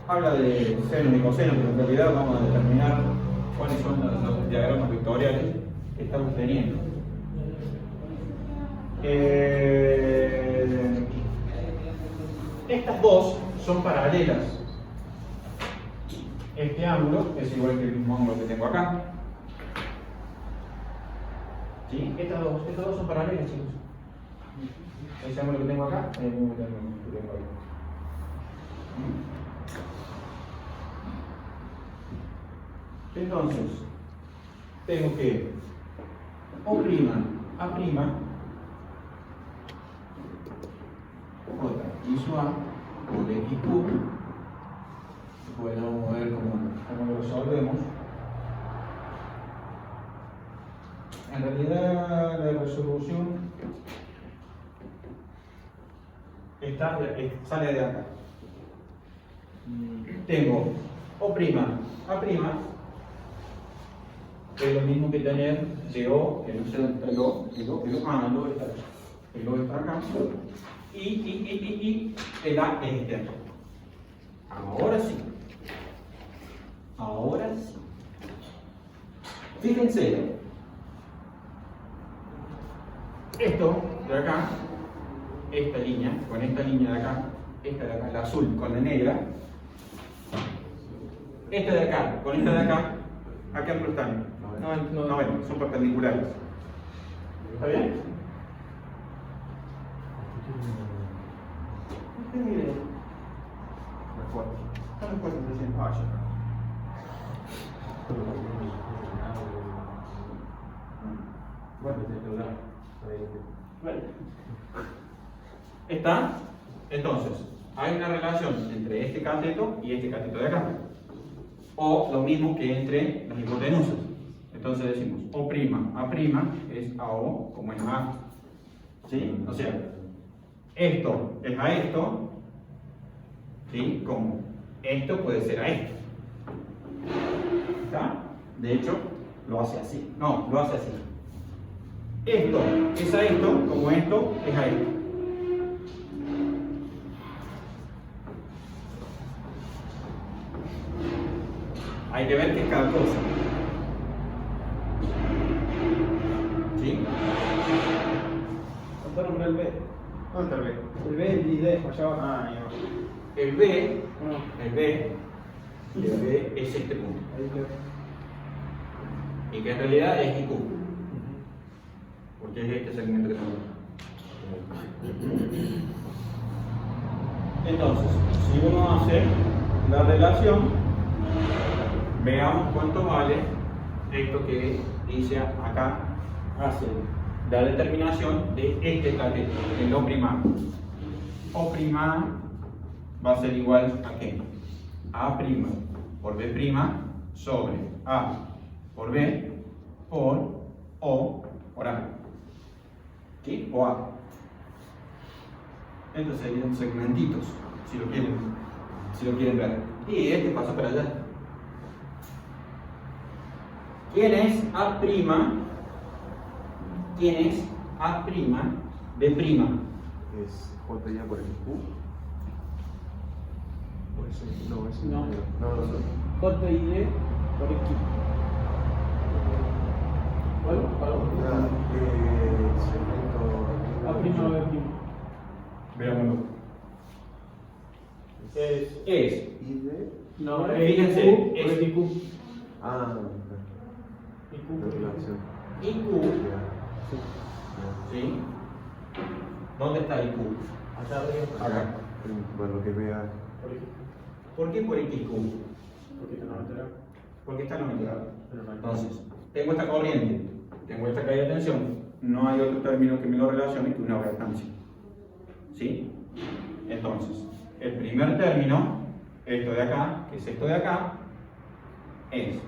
Habla de seno y coseno, pero en realidad vamos a determinar cuáles son los diagramas vectoriales que estamos teniendo. Estas dos son paralelas. Este ángulo es igual que el mismo ángulo que tengo acá. ¿Sí? Estas dos son paralelas, chicos. Ese ángulo que tengo acá es el mismo que tengo acá. Entonces, tengo que O', A', J y su A por XQ. Después vamos a ver cómo lo resolvemos. En realidad la resolución sale de acá. Tengo O', A', que es lo mismo que tener de O, que no sé dónde está el O, el O está acá, y el A es este acá. Ahora sí. Fíjense, de acá, esta línea, con esta línea de acá, esta de acá, la azul con la negra, esta de acá, con esta de acá, ¿a qué ángulo están? 90, son perpendiculares. ¿Está bien? Están los cuatro recién. Ah, ya. ¿Está? Entonces, hay una relación entre este cateto y este cateto de acá. O lo mismo que entre las hipotenusas. Entonces decimos O', A' es a O como es a A. ¿Sí? O sea, esto es a esto, ¿sí? Como esto puede ser a esto. ¿Está? De hecho, lo hace así. No, lo hace así. Esto es a esto, como esto es a esto. Hay que ver qué es cada cosa. ¿Sí? ¿Cuánto nombra el B? ¿Dónde está el B? El B, el D, allá abajo. Ah, ahí abajo. El B es este punto. Ahí quedó. Y que en realidad es IQ. Porque es este segmento que tenemos. Entonces, si uno hace la relación, veamos cuánto vale esto que dice acá, hace la determinación de este cateto, el O'. O' va a ser igual a ¿qué? A' por B' sobre A por B por O por A. ¿Sí? O A. Entonces serían segmentitos, si lo quieren ver. Y este pasa para allá. ¿Quién es A'? ¿Quién es A'? B'. Es J ya por el Q. Puede ser. No, es No. no. J y D por X. ¿Cuál? A' o B'. Veámoslo. Es. ¿Y de? No, Fíjense, IQ por es- IQ. Ah, IQ la por IQ. relación. IQ. Ya. ¿Sí? ¿Dónde está IQ? Allá arriba. Acá. Bueno, lo que vea. Por IQ. ¿Por qué por IQ? Porque está 90 grados. Porque está 90 grados. Pero no hay. Entonces, tengo esta corriente, tengo esta caída de tensión, no hay otro término que me lo relacione que una reactancia. ¿Sí? Entonces, el primer término, esto de acá, que es esto de acá, es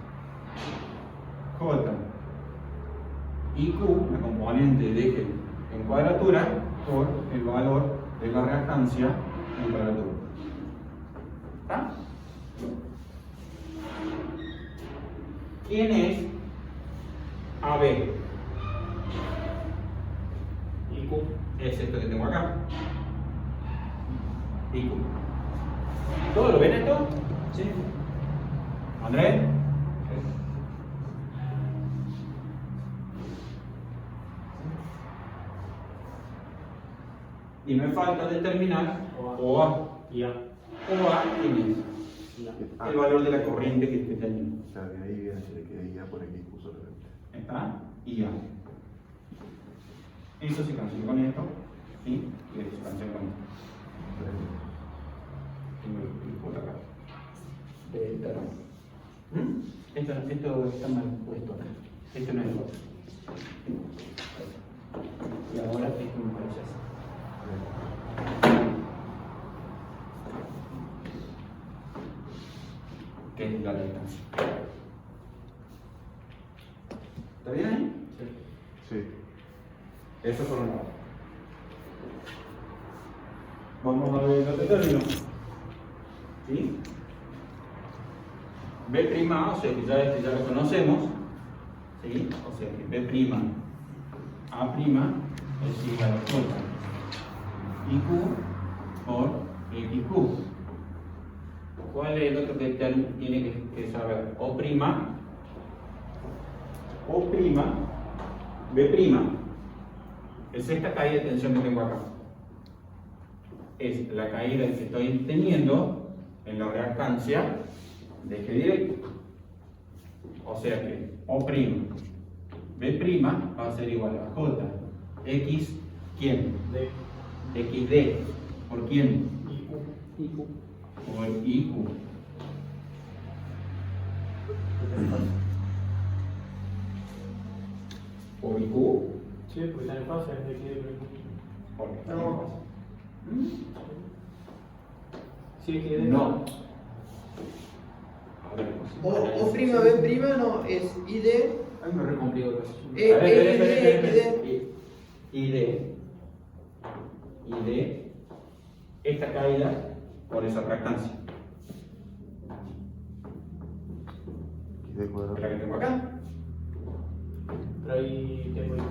J y Q, la componente de eje en cuadratura, por el valor de la reactancia en cuadratura. ¿Está? ¿Quién es AB? IQ es esto que tengo acá. IQ. ¿Todo lo ven esto? Sí. ¿Andrés? Y me falta determinar OA. Y A. OA, ¿quién es? Y A. El valor de la corriente que estoy teniendo. O sea, de ahí viene que ya por aquí puso solamente. ¿Está? Y A. Eso se cancela con esto. ¿Sí? Y eso se cancela con esto. Tengo el puto acá. Esto está mal puesto acá. Esto no es el otro. Y ahora esto me parece así. Que es la distancia. ¿Está bien ahí? Sí. Eso por un lado. Vamos a ver el otro término. ¿Sí? B', o sea que ya este ya lo conocemos. ¿Sí? O sea que B', A' es igual a J. IQ por XQ. ¿Cuál es el otro que tiene que saber? O', B'. es esta caída de tensión que tengo acá. Es la caída que estoy teniendo en la reactancia de eje directo. O sea que O', B' va a ser igual a J, X, ¿quién? D. XD, ¿por quién? IQ. Por IQ. ¿Por IQ? Sí, porque está en fase, es de que. ¿Por qué? No. Sí, que No. A ver. O prima, B prima, no, es ID, Ay, me recomplico eso. ID, esta caída por esa reactancia. Es la que tengo acá. Pero ahí tengo IQ.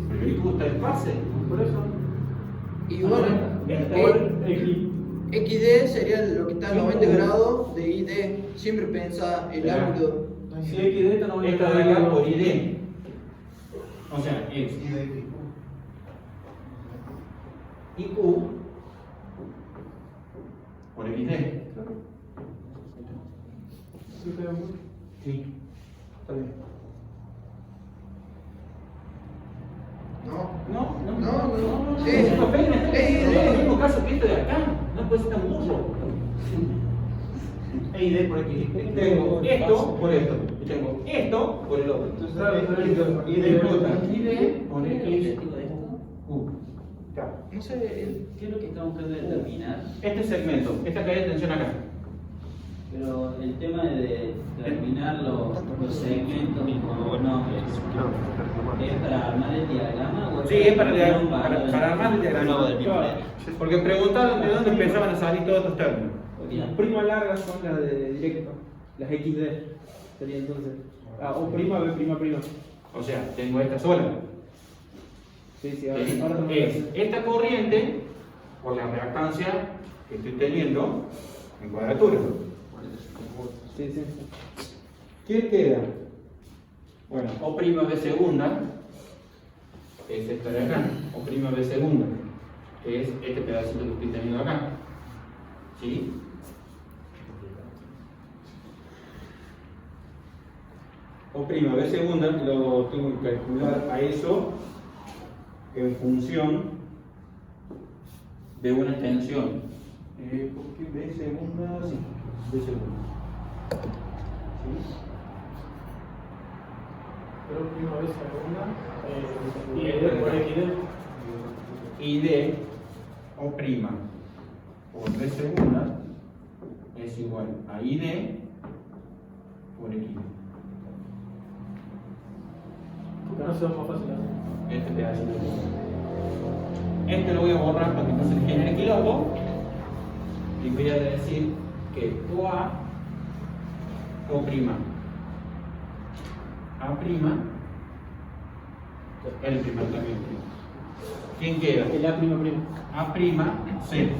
Pero el IQ está en fase. Por eso. y bueno, XD sería lo que está a 90 grados de ID. Siempre piensa el Claro. ángulo. Si XD está no Esta de acá por ID. O sea, es IQ por XD. Sí, está bien. No, Sí, es el mismo caso que este de acá. No puede ser tan burro. EID por aquí. Tengo esto por esto. Y tengo esto por el otro. Entonces, ID por X. Claro. No sé, ¿Qué es lo que estamos tratando de determinar? Este segmento, esta caída de tensión acá. Pero el tema de determinar los segmentos o no, ¿es para armar el diagrama? ¿O Sí, es para para armar el diagrama. Porque preguntaron de dónde empezaban a salir todos estos términos. Las primas largas son las de directo, las XD. Sería entonces. O prima, B prima, prima. O sea, tengo esta sola. Sí, ahora también. Es esta corriente por la reactancia que estoy teniendo en cuadratura. Sí. ¿Qué queda? Bueno, O' B segunda es esta de acá, O' B segunda, que es este pedacito que estoy teniendo acá. ¿Sí? O' B segunda lo tengo que calcular a eso en función de una extensión. ¿Por qué B segunda? Sí, B segunda. ¿Sí? Pero prima vez segunda. Y ID por XD. ID O' por B segunda es igual a ID por XD. ¿Por qué no sea más fácil hacer? Este pedacito. Este lo voy a borrar para que no se le genere quilombo. Y voy a decir que OA, O', A', L' también. ¿Quién queda? El A prima prima. A', C.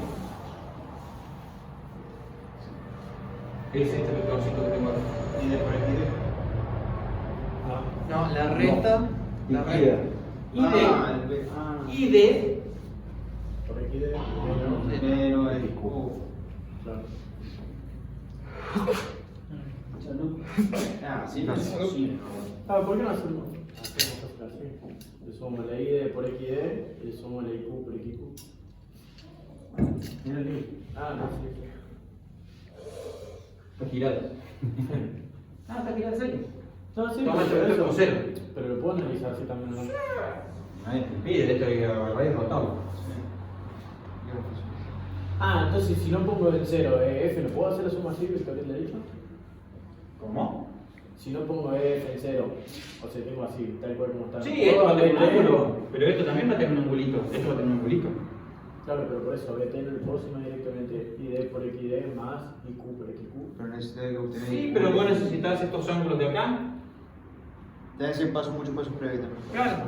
Es este vectorcito que tengo acá. EID por XD. no, la recta. La Queda recta. El B. ID Por XD. Pero es Claro. Ya no. sí, no. ¿Por qué no hacemos? Hacemos así. Le sumo la ID por XD y le sumo la IQ por XQ. Mira el No, sí. Está girado. Está girado en serio. No, sí, Toma pero esto eso- como cero. Pero lo puedo analizar así también, ¿no? Nadie te impide, esto hay que raíz rotable. Entonces si no pongo el 0, F, ¿no puedo hacer la suma así, que Gabriel le ha dicho? ¿Cómo? Si no pongo F en 0, o sea, tengo así, tal cual como está. Sí, esto va a tener un BT, ángulo, pero esto también va a tener un angulito. Esto va a tener un angulito. Claro, pero por eso, BT no le puedo sumar directamente ID por XD más IQ por XQ. Pero necesita que obtener. Sí, pero vos necesitas estos ángulos de acá. Te hacen muchos pasos previos también. Claro.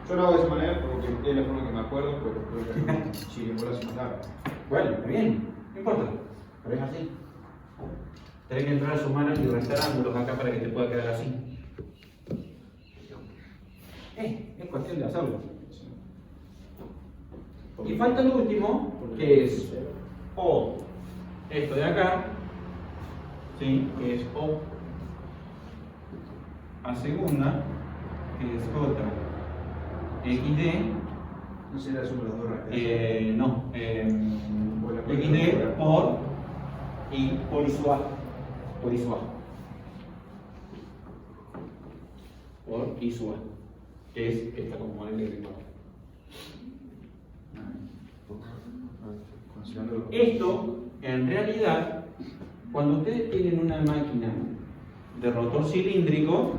Yo lo hago de esa manera porque es la forma que me acuerdo, pero creo que chirimbolazo más largo. Bueno, está bien, no importa. Pero es así. Tenés que entrar a sumar y restar ángulos acá para que te pueda quedar así. Es cuestión de hacerlo. Y falta el último, que es O, esto de acá, ¿sí? Que es O a segunda, que es J, XD. No sé la suma de las dos raíces. No, XD por y por ISUA. Por ISUA. Por ISUA. Que es esta componente que tengo. Esto, en realidad, cuando ustedes tienen una máquina de rotor cilíndrico,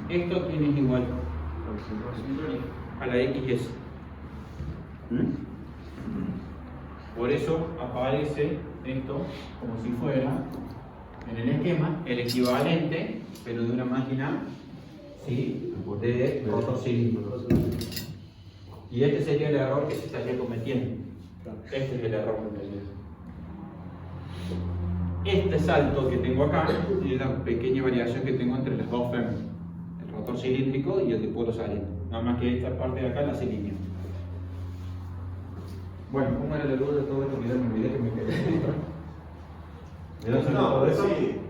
esto tiene igual a la XS. Por eso aparece esto como si fuera en el esquema el equivalente, pero de una máquina, ¿sí?, de rotor cilíndrico. Y este sería el error que se estaría cometiendo. Este es el error que este salto que tengo acá es la pequeña variación que tengo entre las dos féminas, el rotor cilíndrico y el de polo saliente. Nada más que esta parte de acá la cilindria. Bueno, ¿cómo era la luz de todo esto? Me olvidé que me quedé. No, sí.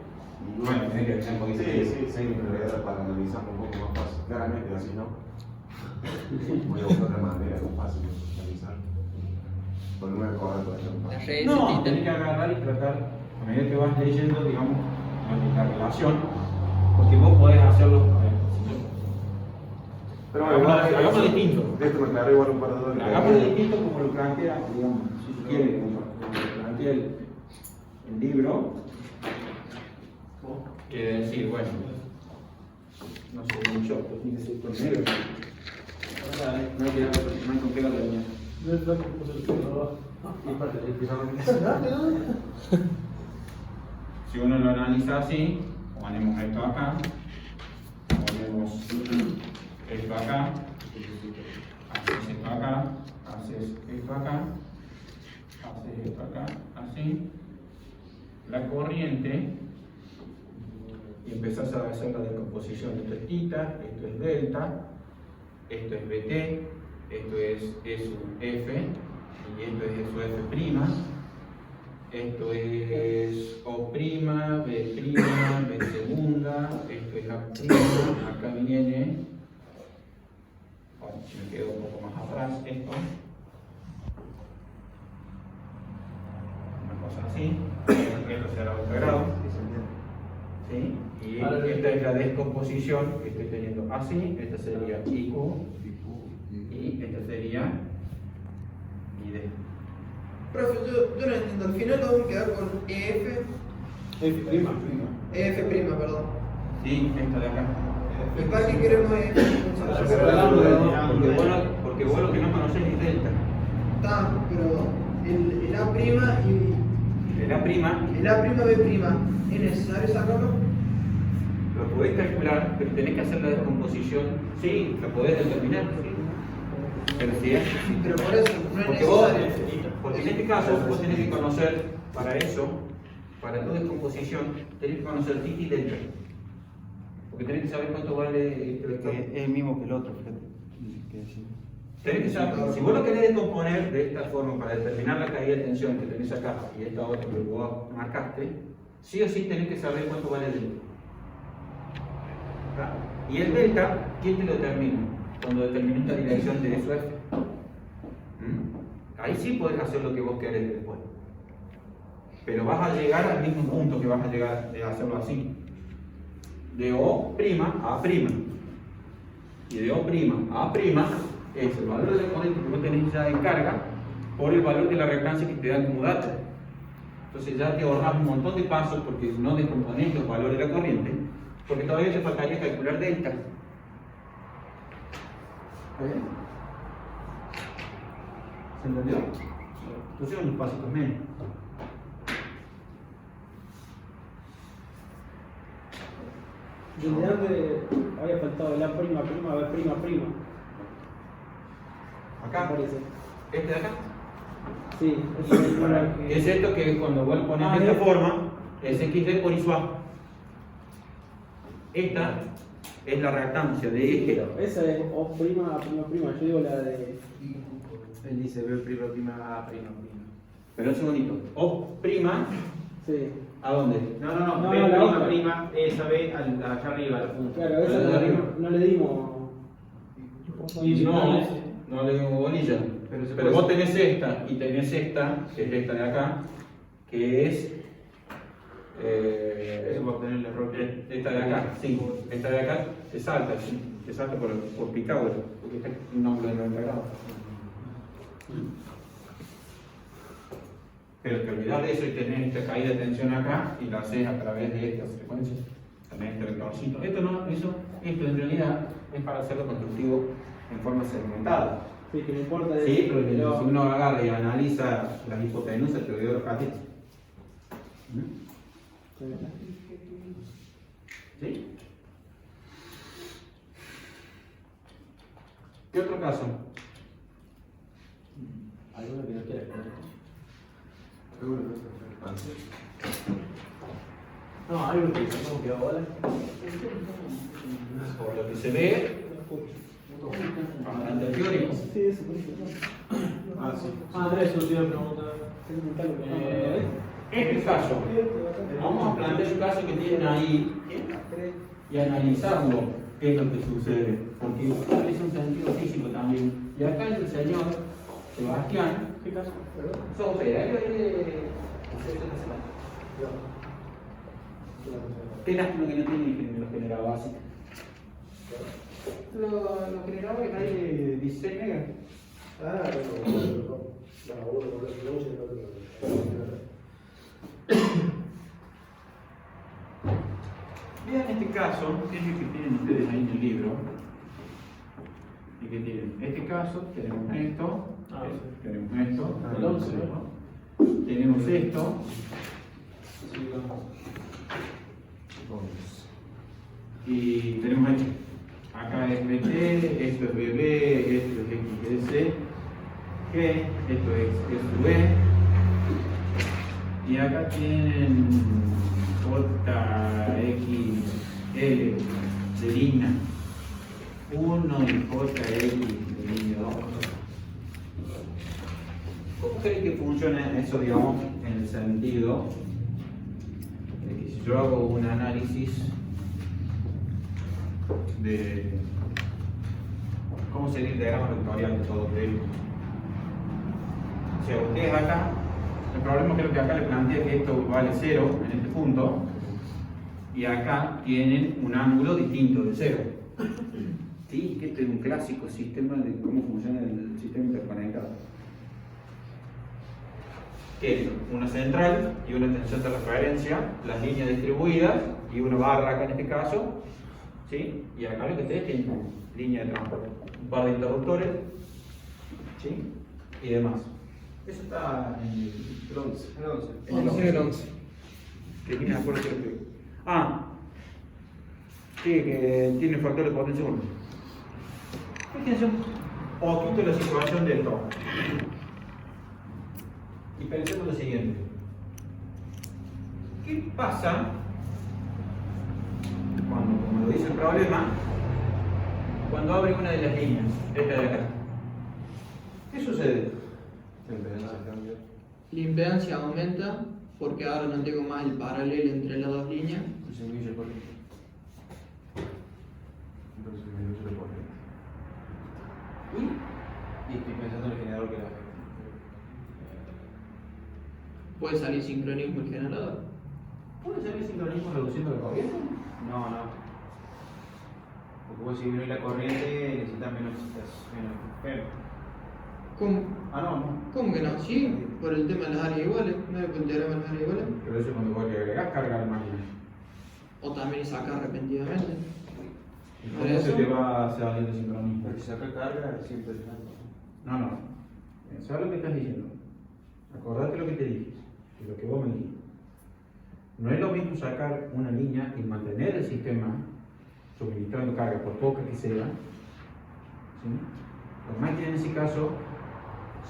Bueno, tiene que tener un poquito de Sí, en realidad para analizarlo un poco más fácil. Claramente así, ¿no? Voy a buscar otra manera más fácil de analizar. Por no me acordar de hacer un No, tenés que agarrar y tratar, a medida que vas leyendo, digamos, la relación, porque vos podés hacerlo. Pero hagamos distinto. De esto me aclaró igual un par de dudas. Hagamos distinto como lo plantea, digamos, si se quiere, como lo plantea el libro, que decir, bueno, no sé mucho, pues tiene que ser con negro. No hay con qué la leña. Si uno lo analiza así, ponemos esto acá, ponemos esto acá, haces esto acá, haces esto acá, haces esto acá, así, la corriente, y empezás a hacer la decomposición. Esto es θ, esto es delta, esto es BT, esto es su F, y esto es su F', esto es O', B', B segunda, esto es A', acá viene, bueno, me quedo un poco más atrás, esto, una cosa así, esto será 8 grados, ¿sí? Y esta es la descomposición que estoy teniendo así, esta sería IQ, y esta sería ID. Profe, yo no entiendo, al final vamos a quedar con EF. EF', perdón. Sí, esta de acá. ¿Y para qué queremos EF? Porque vos lo que no conocés es delta. Está, pero el A' y El A', el A'B', ¿es necesario sacarlo? lo podés calcular, pero tenés que hacer la descomposición. Sí, lo podés determinar, sí. Pero si es. Pero por eso, no es Porque vos, necesario. porque en este caso, vos tenés que conocer, para eso, para tu descomposición, tenés que conocer θ y delta. Porque tenés que saber cuánto vale el vector. Es el mismo que el otro, fíjate. Tenés que saber, si vos lo querés descomponer de esta forma para determinar la caída de tensión que tenés acá y esta otra que vos marcaste, sí o sí tenés que saber cuánto vale el delta. Y el delta, ¿quién te lo determina? Cuando determines la dirección de eso F. Ahí sí podés hacer lo que vos querés después. Pero vas a llegar al mismo punto que vas a llegar de hacerlo así. De O' a'. Y de O' a A' es el valor de la corriente que vos tenés ya en carga por el valor de la reactancia que te dan como dato. Entonces ya te ahorras un montón de pasos porque no descomponés los valores de la corriente, porque todavía te faltaría calcular delta. ¿Está bien? ¿Se entendió? Entonces unos pasitos menos. Desde antes había faltado el A', B'. Acá, Parece. este de acá. Sí, eso es para que. Es esto que cuando vos lo pones de esta forma, es XD por ISUA. Esta es la reactancia de eje. Esa es O', A', yo digo la de. Él dice B', A'. Pero un segundito. O', Sí. ¿a dónde? No, No, B', la otra. esa B acá arriba, la punta. Claro, esa ¿La de arriba? no le dimos. No le dimos bolilla. Pero vos tenés esta y tenés esta, que es esta de acá, que es. Eso por tener el error. Esta de acá, sí. Esta de acá te salta, sí. Te salta por Pitágoras, porque este es un ángulo de 90 grados. Pero te olvidás de eso y tenés esta caída de tensión acá y la haces a través de esta frecuencia. También este vectorcito. Esto en realidad es para hacerlo constructivo en forma segmentada. Sí, que no importa. Sí, pero si uno agarra y analiza las hipotenusas, te dio los catetos. ¿Sí? ¿Qué otro caso? ¿Alguno que no quiera exponer? No, algo que no quedó bola. Por lo que se ve, bastante teórico. Sí, eso, por eso. Andrés, yo te iba a preguntar. Este caso, vamos a plantear el caso que tienen ahí y analizarlo, qué es lo que sucede, porque es un sentido físico también. Y acá el señor Sebastián, ¿Qué caso? ¿sos operario de... Qué lástima que no tiene ingeniero general básico. Los generadores que hay de 16 megas. Vean este caso, que es el que tienen ustedes ahí en el libro. ¿Y qué tienen? Este caso, tenemos esto, tenemos esto, El 11, tenemos esto. Y tenemos esto. Acá es BT, esto es BB, esto es XS, G, esto es SB. Y acá tienen JXL de línea 1 y JX de línea 2. ¿Cómo creen que funciona eso, digamos, en el sentido de que si yo hago un análisis de cómo sería el diagrama vectorial de todo esto? O sea, ustedes acá, el problema creo que acá les plantea que esto vale 0 en este punto y acá tienen un ángulo distinto de 0. Sí, que este es un clásico sistema de cómo funciona el sistema interconectado. Tiene una central y una tensión de referencia, las líneas distribuidas y una barra acá en este caso, ¿sí? Y acá lo que ustedes tienen línea de transporte, un par de interruptores, ¿sí? Y demás. Eso está en el 11. En el 11. Que tiene acuerdo que lo que... Sí, que tiene factor de potencia 1. Fíjense un poquito la situación de esto. Y pensemos lo siguiente. ¿Qué pasa cuando, como lo dice el problema, cuando abre una de las líneas, esta de acá? ¿Qué sucede? La impedancia aumenta porque ahora no tengo más el paralelo entre las dos líneas. Y estoy pensando en el generador que la afecta. Puede salir sincronismo el generador. ¿Puede ser el sincronismo reduciendo la corriente? No. Porque vos si disminuís la corriente necesitas menos excitación. ¿Cómo? No. ¿Cómo que no? Sí, por el tema de las áreas iguales. ¿No hay el teorema de las áreas iguales? Pero eso es cuando vos le agregás carga a la máquina. O también sacar repentinamente. ¿Cómo se te va saliendo el sincronismo? Porque si saca carga siempre es algo. No. ¿Sabes lo que estás diciendo? Acordate lo que te dije, y lo que vos me dijiste. No es lo mismo sacar una línea y mantener el sistema suministrando carga, por poca que sea. ¿Sí? La máquina en ese caso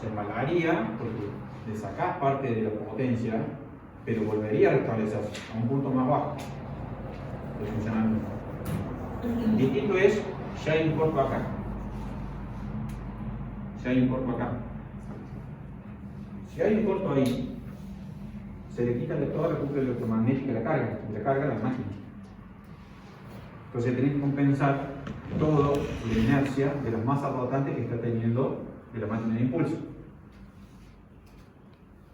se embalaría porque le sacás parte de la potencia, pero volvería a restablecerse a un punto más bajo de funcionamiento. Distinto es, ya importo acá. Ya importo acá. Si hay importo ahí, se le quita de toda la cúpula electromagnética de la carga de la máquina. Entonces tenés que compensar toda la inercia de las masas rotantes que está teniendo de la máquina de impulso.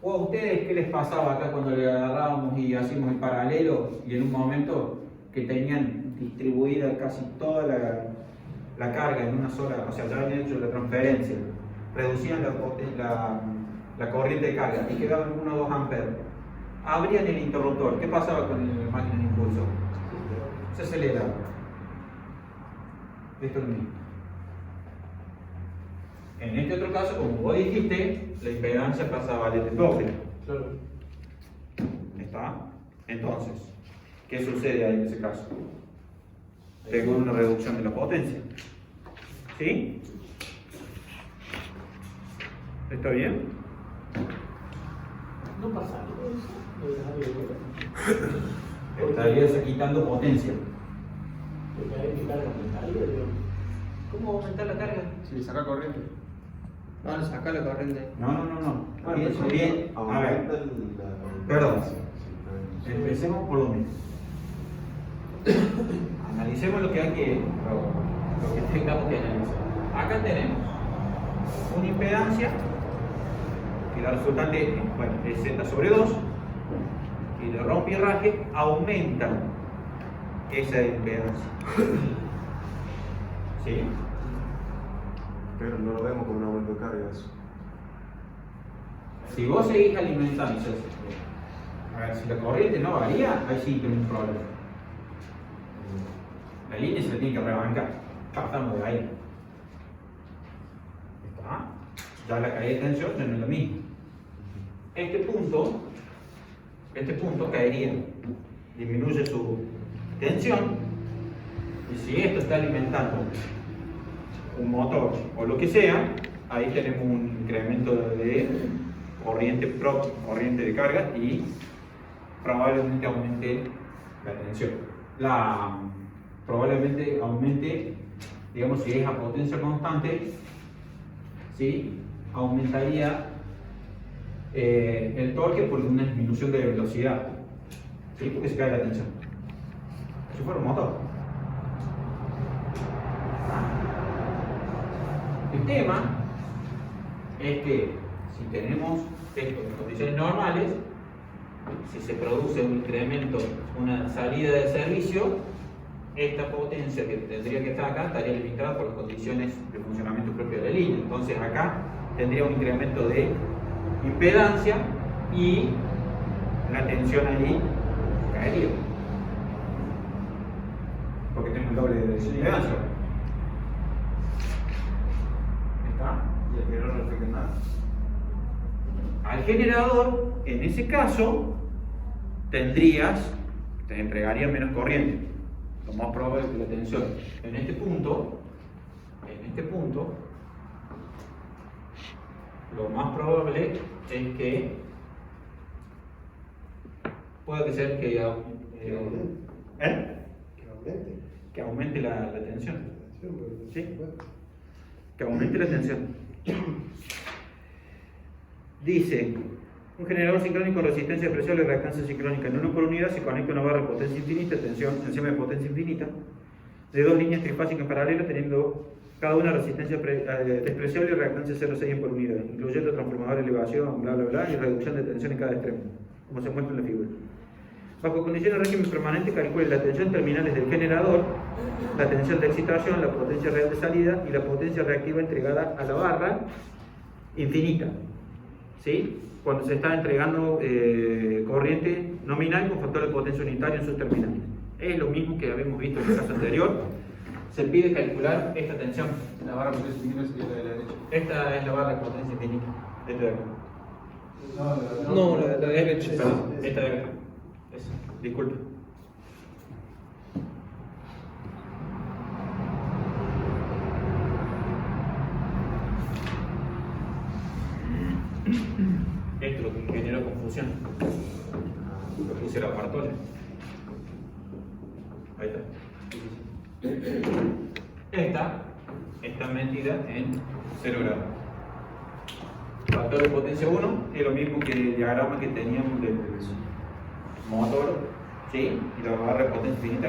¿O a ustedes qué les pasaba acá cuando le agarrábamos y hacíamos el paralelo y en un momento que tenían distribuida casi toda la carga en una sola, o sea, ya habían hecho la transferencia, reducían la corriente de carga y quedaban 1 o 2 amperes? Abrían el interruptor. ¿Qué pasaba con la máquina de impulso? Se aceleraba. Esto es lo mismo. En este otro caso, como vos dijiste, la impedancia pasa a valer doble. Claro. ¿Está? Entonces, ¿qué sucede ahí en ese caso? Tengo una reducción de la potencia. ¿Sí? ¿Está bien? No pasa algo. Estarías quitando potencia. Porque hay que carga aumentaría, digo. ¿Cómo aumentar la carga? Si saca corriente. Van a sacar la corriente. No. Bueno, Pienso bien. A ver, perdón. Empecemos por lo mismo. Analicemos lo que tengamos que analizar. Acá tenemos una impedancia que la resultante es Z sobre 2 y el rompirraje aumenta esa impedancia. ¿Sí? Pero no lo vemos como un aumento de carga eso. Si vos seguís alimentando, a ver, si la corriente no varía, ahí sí tenés un problema. La línea se la tiene que rebancar. Partamos de ahí. ¿Está? Ya la caída de tensión ya no es lo mismo. Este punto caería, disminuye su tensión, y si esto está alimentando un motor o lo que sea, ahí tenemos un incremento de corriente de carga y probablemente aumente la tensión. Probablemente aumente, digamos, si es a potencia constante, ¿sí? Aumentaría el torque por una disminución de velocidad, ¿sí? Porque se cae la tensión. Si fuera un motor. El tema es que si tenemos esto en condiciones normales, si se produce un incremento, una salida de servicio, esta potencia que tendría que estar acá estaría limitada por las condiciones de funcionamiento propio de la línea. Entonces acá tendría un incremento de impedancia y la tensión ahí caería. Porque tengo el doble de impedancia. ¿Está? Y el generador no afecta en nada. Al generador, en ese caso, te entregaría menos corriente. Lo más probable es que la tensión en este punto, lo más probable es que puede ser que aumente la tensión. ¿Sí? Que aumente la tensión. Dice, un generador sincrónico con resistencia especial y reactancia sincrónica en 1 por unidad se conecta a una barra de potencia infinita, tensión encima de potencia infinita, de 2 líneas trifásicas en paralelo, teniendo cada una resistencia despreciable y reactancia 0,6 por unidad, incluyendo transformador de elevación, bla bla bla, y reducción de tensión en cada extremo, como se muestra en la figura. Bajo condiciones de régimen permanente, calcule la tensión terminales del generador, la tensión de excitación, la potencia real de salida y la potencia reactiva entregada a la barra infinita. ¿Sí? Cuando se está entregando corriente nominal con factor de potencia unitario en sus terminales. Es lo mismo que habíamos visto en el caso anterior. Se pide calcular esta tensión. La barra de potencia infinita sería la de la derecha. Esta es la barra de potencia infinita. Esta de acá. No, la derecha. Perdón, esta de acá. Esa. Disculpe. Esto es lo que genera confusión. Lo puse la partola. Ahí está. Esta está metida en 0 grados. Factor de potencia 1 es lo mismo que el diagrama que teníamos del motor, ¿sí? Y la barra de potencia infinita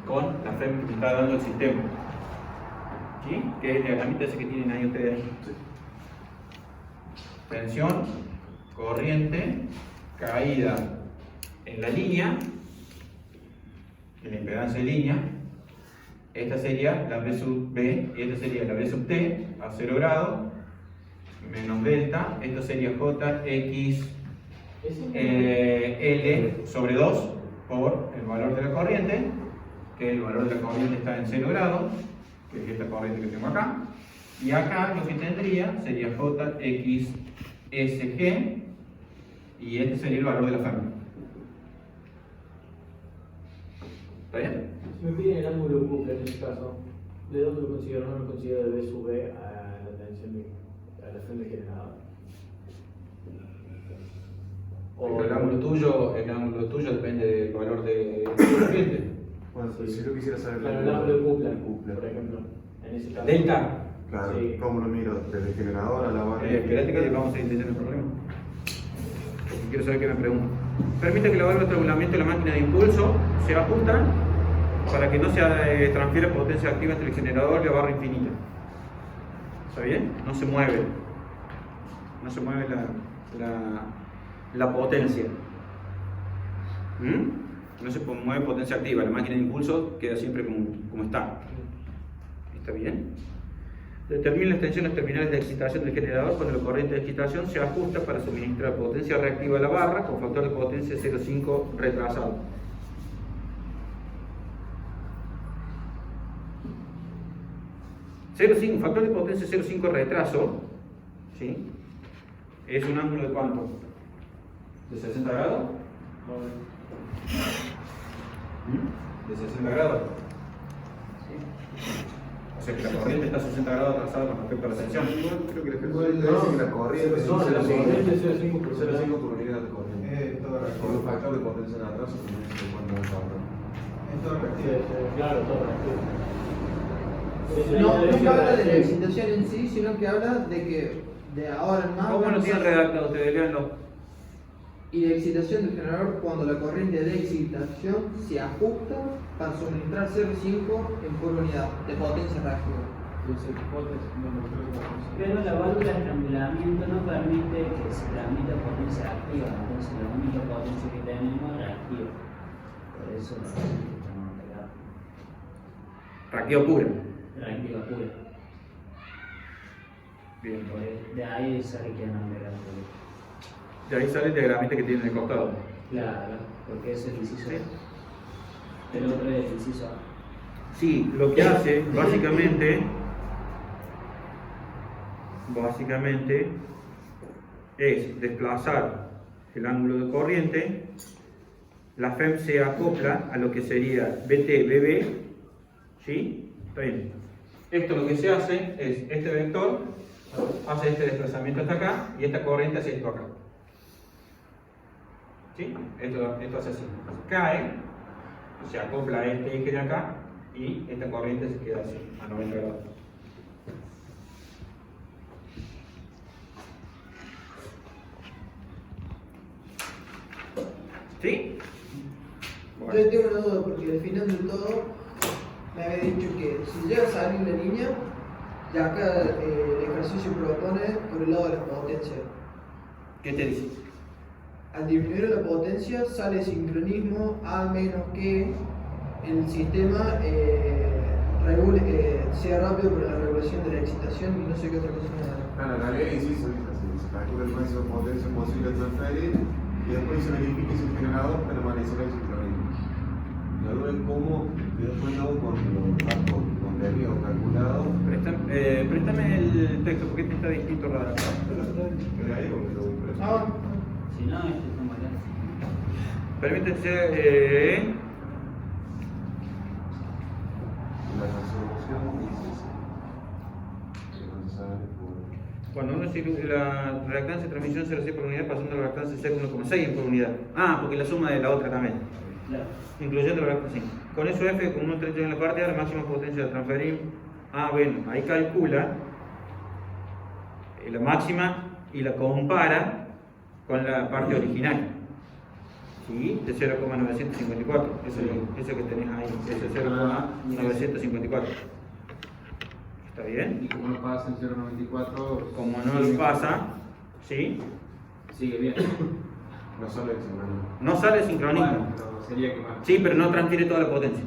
con la FEM que está dando el sistema, ¿sí? Que es el diagramita ese que tienen ahí ustedes. Tensión, corriente, caída en la línea, en la impedancia de línea. Esta sería la B sub B y esta sería la B sub T a 0 grados menos delta. Esto sería JX L sobre 2 por el valor de la corriente, que el valor de la corriente está en 0 grados, que es esta corriente que tengo acá. Y acá lo que tendría sería JXSG y este sería el valor de la Fermi. ¿Está bien? Si me piden el ángulo de bucle en este caso, ¿de dónde lo considero? No lo considero de B sub B a la tensión a la FEM del generador. El ángulo tuyo depende del valor de corriente. Bueno, pero si yo quisiera saber Claro, el ángulo de bucle, por ejemplo. En ese caso. Delta. Claro, Sí. ¿cómo lo miro? ¿Desde el generador a la barra? Espérate que vamos a intentar el problema. Porque quiero saber qué me pregunta. Permite que la válvula de estrangulamiento de la máquina de impulso se ajusta para que no se transfiera potencia activa entre el generador y la barra infinita. ¿Está bien? No se mueve. No se mueve la potencia. No se mueve potencia activa. La máquina de impulso queda siempre como está. ¿Está bien? Determina las tensiones terminales de excitación del generador cuando la corriente de excitación se ajusta para suministrar potencia reactiva a la barra con factor de potencia 0,5 retrasado. Factor de potencia 0,5 retraso, ¿sí? Es un ángulo de ¿cuánto? ¿De 60 grados? ¿De 60 grados? O sea que la corriente está a 60 grados atrasada con respecto a la tensión. Creo que el ejemplo dice que la corriente es la corriente es 0,5 por 0,5 por unidad de corriente. Por un factor de potencia en atraso también se encuentra en el factor. Claro, todo reactivo. No habla de la excitación en sí, sino que habla de que de ahora en más. ¿Cómo lo tienen redactado ustedes? Léanlo. Y la excitación del generador cuando la corriente de excitación se ajusta para suministrar 0,5 en por unidad de potencia reactiva. Pero la válvula de estrangulamiento no permite que se transmita potencia activa, entonces la única potencia que tenemos es reactiva. Por eso estamos pegados. Reactiva pura. Reactiva pura. Bien. De ahí sale que no pegados. De ahí sale el diagramita que tiene en el costado. Claro, porque es el inciso A. El otro es el inciso A. Sí, lo que hace básicamente es desplazar el ángulo de corriente. La FEM se acopla a lo que sería BT, BB, ¿sí? Está bien. Esto lo que se hace es, este vector hace este desplazamiento hasta acá y esta corriente hace esto acá. ¿Sí? Esto hace así. Cae, se acopla a este eje de acá y esta corriente se queda así, a 90 grados. ¿Sí? Bueno. Yo tengo una duda porque al final de todo me había dicho que si llega a salir la línea, ya acá el ejercicio propone por el lado de la potencia. ¿Qué te dice? Al disminuir la potencia sale sincronismo a menos que el sistema sea rápido por la regulación de la excitación y no sé qué otra cosa más. La realidad es eso, se calcula el máximo de potencia posible a transferir y después se verifica si el generador permanecerá en sincronismo. La duda es cómo después no con los datos donde había calculado. Préstame el texto porque este está distinto raro. Pero ahí como que lo impresionó. Si no, este está mal. Permítese. La resolución dice que no se sabe por... Cuando uno sigue la reactancia de transmisión 0,6 por unidad pasando a la reactancia 0,1,6 por unidad. Ah, porque la suma de la otra también. Claro. incluyendo la recta 5. Con eso F con 1/3 en la parte A, la máxima potencia de transferir. Bueno, ahí calcula la máxima y la compara con la parte original. ¿Sí? De 0,954. Eso que tenés ahí, ese 0,954. ¿Está bien? Y como no pasa en 0.94, Como no lo pasa, ¿sí? sigue bien. No solo el sincronismo. No sale sincronismo. Bueno, pero sería que más. Sí, pero no transfiere toda la potencia.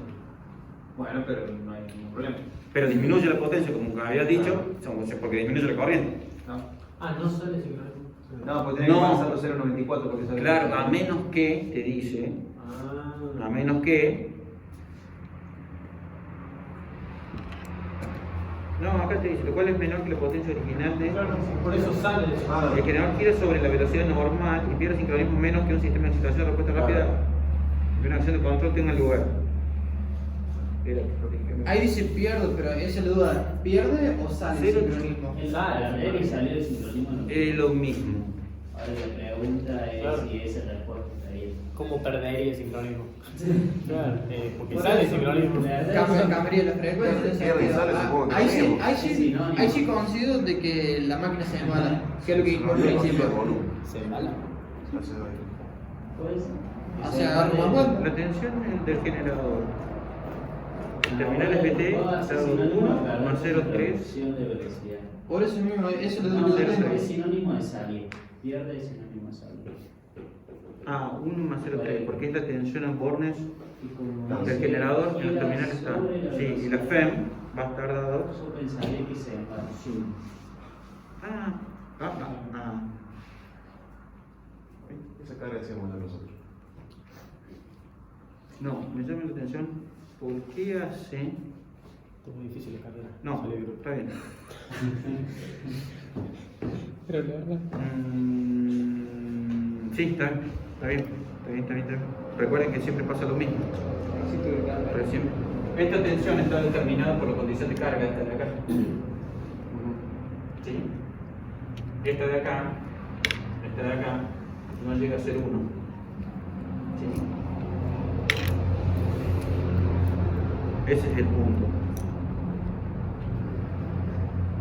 Bueno, pero no hay ningún problema. Pero disminuye la potencia, como había dicho, porque disminuye la corriente. ¿No? Ah, no sale sincronismo. No, porque tenés que pasarlo 0.94 porque sale. Claro, a menos que, te dice, Ah. a menos que... No, acá te dice, lo cual es menor que la potencia original de... Claro, por eso sale. El generador gira sobre la velocidad normal y pierde sincronismo menos que un sistema de excitación de respuesta rápida y una acción de control tenga lugar. Era lo que dije. Ahí dice pierde, pero esa es la duda. ¿Pierde o sale el Cero. sincronismo? Sale, debe salir el sincronismo. No. Es lo mismo. Ahora la pregunta es Claro. si esa respuesta está bien. ¿Cómo perdería el sincronismo? Claro, porque sale el sincronismo. Cambiaría la frecuencia. Pierde y sale, supongo que Ahí sí, tenemos. ahí sí coincido de que la máquina se embala, que es lo que dijo al principio. Se embala. Pues, O sea, agarra más vuelta. La tensión del generador. El terminal FT está 1 más 0,3. de velocidad. Por eso mismo, eso le No, doy pero yo es sinónimo de salir. Pierde es sinónimo de salir. 1 más 0,3, porque es la tensión a bornes Y como del generador en los terminales está. sobre la Sí, y la FEM va a estar dado. Yo pensaría que se embala. Esa carga decíamos de nosotros. No, me llama la atención. ¿Por qué hace.? Es muy difícil de cargar. No, Sale grupo. está bien. Pero la verdad. Sí, está bien. Recuerden que siempre pasa lo mismo. Recién. Esta tensión está determinada por la condición de carga, esta de acá. ¿Sí? Esta de acá no llega a ser 1. ¿Sí? Ese es el punto.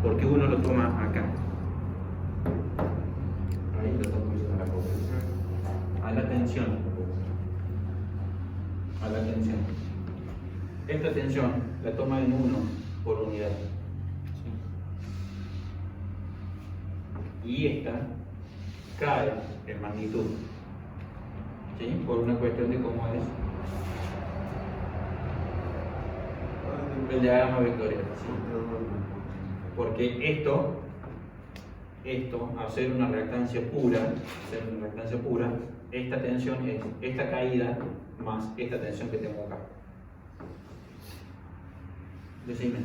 Porque uno lo toma acá. Ahí lo tomo a la potencia. A la tensión. Esta tensión la toma en 1 por unidad. Y esta cae en magnitud. ¿Sí? Por una cuestión de cómo es el diagrama vectorial. ¿Sí? Porque esto, al ser una reactancia pura, esta tensión es esta caída más esta tensión que tengo acá. Decime.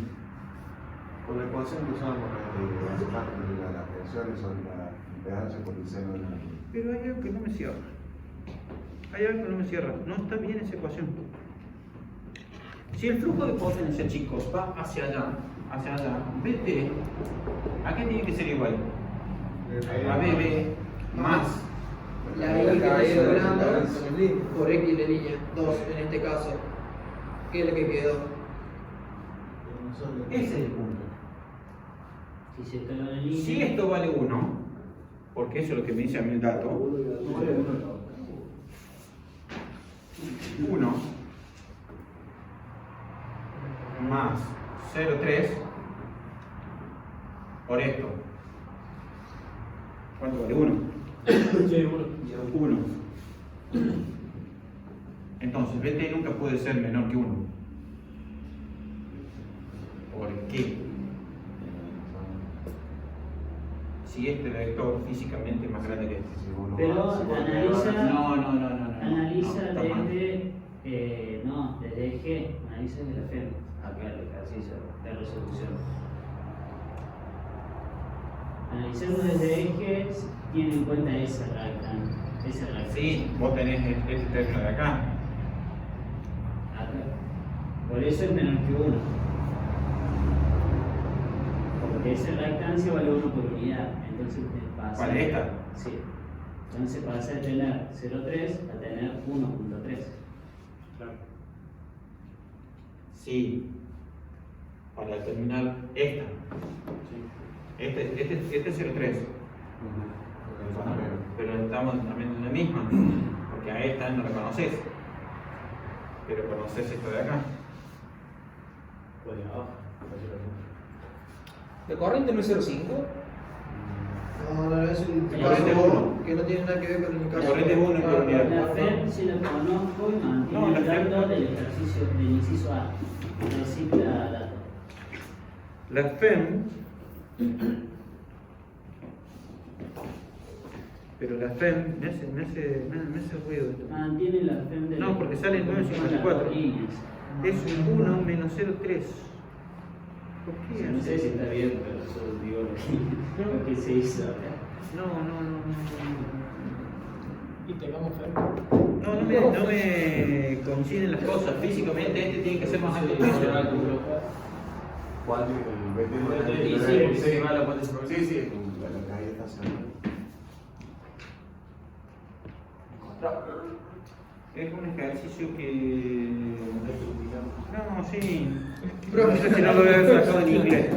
Con la ecuación que usamos las tensiones son la impedancia por el seno de la. Pero hay algo que no me cierra. No está bien esa ecuación. Si el flujo de potencia, chicos, va hacia allá, BT, ¿a qué tiene que ser igual? A BB más. La I que está sobrando por X de línea, 2 en este caso. ¿Qué es lo que quedó? Ese es el punto. Si se está en la línea. Si esto vale 1, porque eso es lo que me dice a mí el dato, 1 más 0,3 por esto. ¿Cuánto vale? 1. Sí, uno. 1. Entonces, BT nunca puede ser menor que 1. ¿Por qué? Si este vector físicamente es más grande que este. Pero analiza. No. Analiza No, está mal. desde. Desde eje. Analiza desde la FEM. Acá el ejercicio de resolución. Analizando desde ejes tiene en cuenta esa reactancia. Sí, vos tenés este término de acá. Acá. Por eso es menor que 1. Porque esa reactancia vale 1 por unidad. Entonces pasa. ¿Cuál es esta? Sí. Entonces pasa de tener 0,3 a tener 1,3. Claro. Sí, para determinar esta. Este es 0,3. Pero estamos también en la misma, porque a esta no la conoces. Pero conoces esto de acá. Puede ir abajo. ¿La corriente no es 0,5? No, es el La corriente caso es uno. que no tiene nada que ver con el caso. La corriente es 1 en por unidad. La FED sí la conozco y mantiene No, la el FED. dato del ejercicio del inciso A. Recicla datos. La FEM, pero la FEM me hace ruido esto. Mantiene la FED del No, porque sale en 954. Es 1 menos 0,3. ¿Por qué? No sé si está bien, pero yo digo lo que se hizo acá. No. Y tengamos fe. No me coinciden las cosas. Físicamente este tiene que ser más alto que el otro. ¿Cuál? El 29. Sí, la calle está cerrada. Es un ejercicio que... No, sí. Profe. No sé si no lo veo sacado en inglés.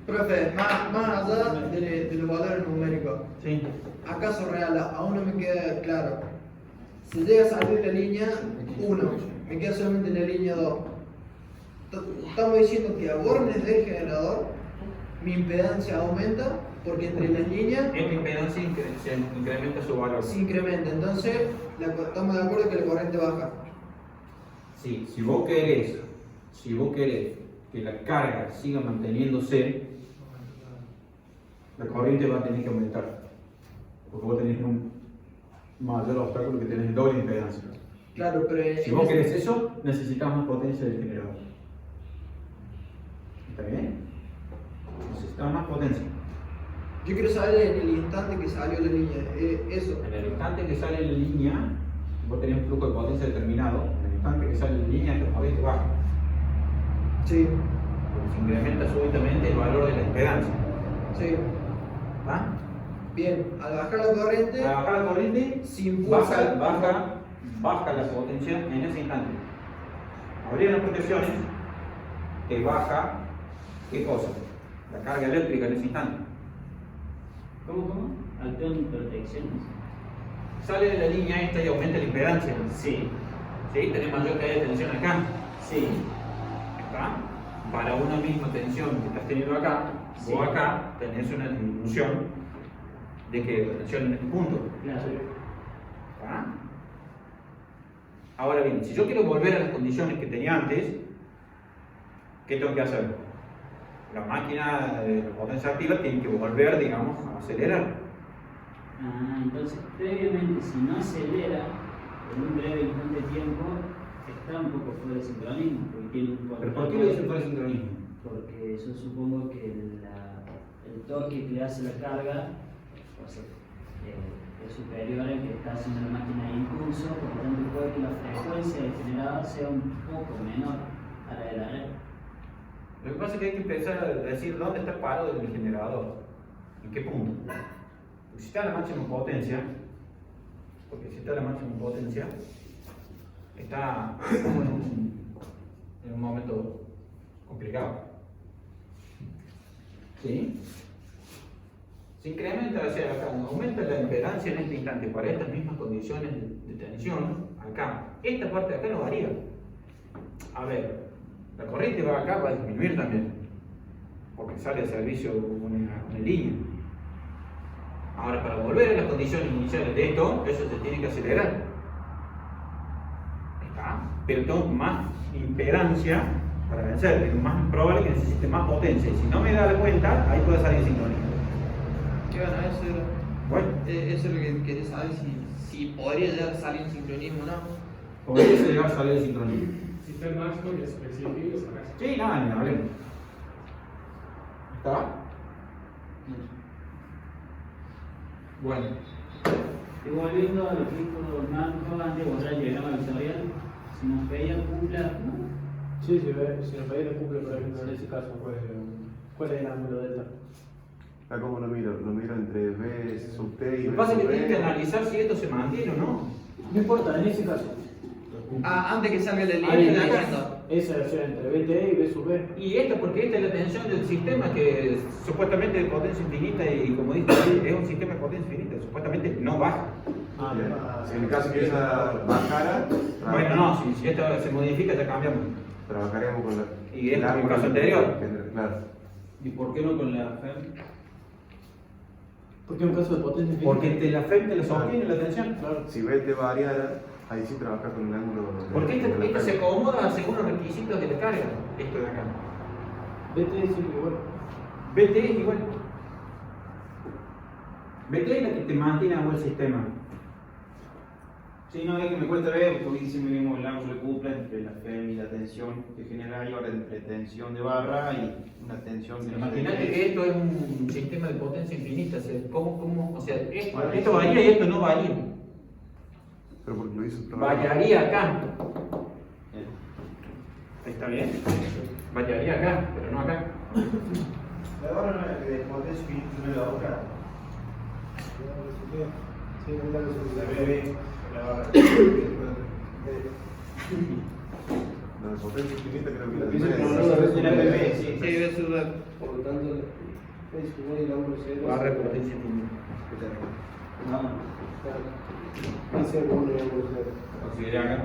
Profe, más allá de los valores numéricos, Sí. ¿acaso real? Aún no me queda claro. Si llega a salir la línea 1, me queda solamente la línea 2. Estamos diciendo que a bornes del generador mi impedancia aumenta porque entre las líneas Esta impedancia se incrementa su valor. se incrementa. Entonces, estamos de acuerdo que la corriente baja. Sí, si vos querés que la carga siga manteniéndose, la corriente va a tener que aumentar. Porque vos tenés un mayor obstáculo que tenés el doble de impedancia. Claro, pero Si vos querés eso, necesitas más potencia del generador. ¿Está bien? Necesitas más potencia. yo quiero saber en el instante que salió la línea. Eso. En el instante que sale la línea, vos tenés un flujo de potencia determinado. En el instante que sale la línea, la corriente baja. Sí, Porque se incrementa súbitamente el valor de la impedancia. sí. ¿Va? Bien, al bajar la corriente, Al bajar la corriente, se impulsa. baja la potencia en ese instante. Habría unas protecciones que baja, ¿qué cosa? La carga eléctrica en ese instante. ¿Cómo? Actúan protecciones. Sale de la línea esta y aumenta la impedancia. Sí. ¿Sí? Tenés mayor caída de tensión acá. Sí. ¿Está? Para una misma tensión que estás teniendo acá, Sí. vos acá tenés una disminución de que la tensión en este punto. Claro. ¿Está? Ahora bien, si yo quiero volver a las condiciones que tenía antes, ¿qué tengo que hacer? La máquina de la potencia activa tiene que volver, digamos, a acelerar. Ah, entonces previamente si no acelera en un breve instante de tiempo, está un poco fuera de sincronismo, porque tiene un ¿Pero por qué lo dicen fuera de sincronismo? Porque yo supongo que el toque que le hace la carga, o sea, es superior al que está haciendo la máquina de impulso, por lo tanto puede que la frecuencia del generador sea un poco menor a la de la red. Lo que pasa es que hay que empezar a decir dónde está el paro del generador, en qué punto. Porque si está a la máxima potencia, está como en un momento complicado. ¿Sí? Se incrementa, o sea, acá aumenta la impedancia en este instante para estas mismas condiciones de tensión, acá. Esta parte de acá no varía. A ver, la corriente va acá, va a disminuir también, porque sale de servicio una línea. Ahora, para volver a las condiciones iniciales de esto, eso se tiene que acelerar. ¿Está? Pero tengo más impedancia para vencer, es más probable que necesite más potencia. Y si no me da la cuenta, ahí puede salir sincronismo. ¿Qué van a eso? Bueno, Eso es lo que querés saber, si podría llegar a salir en sincronismo o no. podría llegar a salir sincronismo. Si está el máximo y es flexible, sacas. Sí, nada, ni hablemos. ¿Está? Bueno. Y volviendo a lo que dijo Marco antes de borrar el diagrama vectorial, si nos pedía cupla, ¿no? Sí, si nos pedía la cumple, por ejemplo, en ese caso, ¿cuál es el ángulo delta? Ah, ¿cómo lo miro? Lo miro entre B sub T y Lo B que pasa es sub que B. tienes que analizar si esto se mantiene o no. No importa, en ese caso. Antes que salga la línea Ahí está está. diciendo. Esa relación entre BT y B sub B. Y esto porque esta es la tensión del sistema que supuestamente de potencia infinita y como dije es un sistema de potencia infinita, supuestamente no baja. Si en el caso que esa bajara, Bueno, no, si esto se modifica ya cambiamos. trabajaríamos con la. Y es como el caso anterior. Claro. ¿Y por qué no con la FEM? Porque es un caso de potencia infinita. Porque la FEM te lo sostiene la tensión. Claro. Si BT variara, ahí sí trabaja con el ángulo. Porque de la esta se FEM. acomoda según los requisitos de la carga. Esto de acá. BT es siempre igual. BT es igual. BT es la que te mantiene a buen sistema. Sí, no, es que me cuesta ver, porque dice mismo el ángulo de cupla entre la FEM y la tensión que genera ahí, ahora entre tensión de barra y una tensión de Imagínate que esto es un sistema de potencia infinita. O sea, esto varía y esto no varía. Pero porque lo hizo trabajar. Variaría acá. ¿Está bien? Variaría acá, pero no acá. La barra de potencia infinita no es la otra. La BB, la barra. La de potencia infinita creo que la Dice que tiene. no, no, la BB, sí. Sí, B sub B. Por lo tanto, es igual el ángulo cero. Barra de potencia infinita. Y cero, uno y ángulo cero. Considera acá.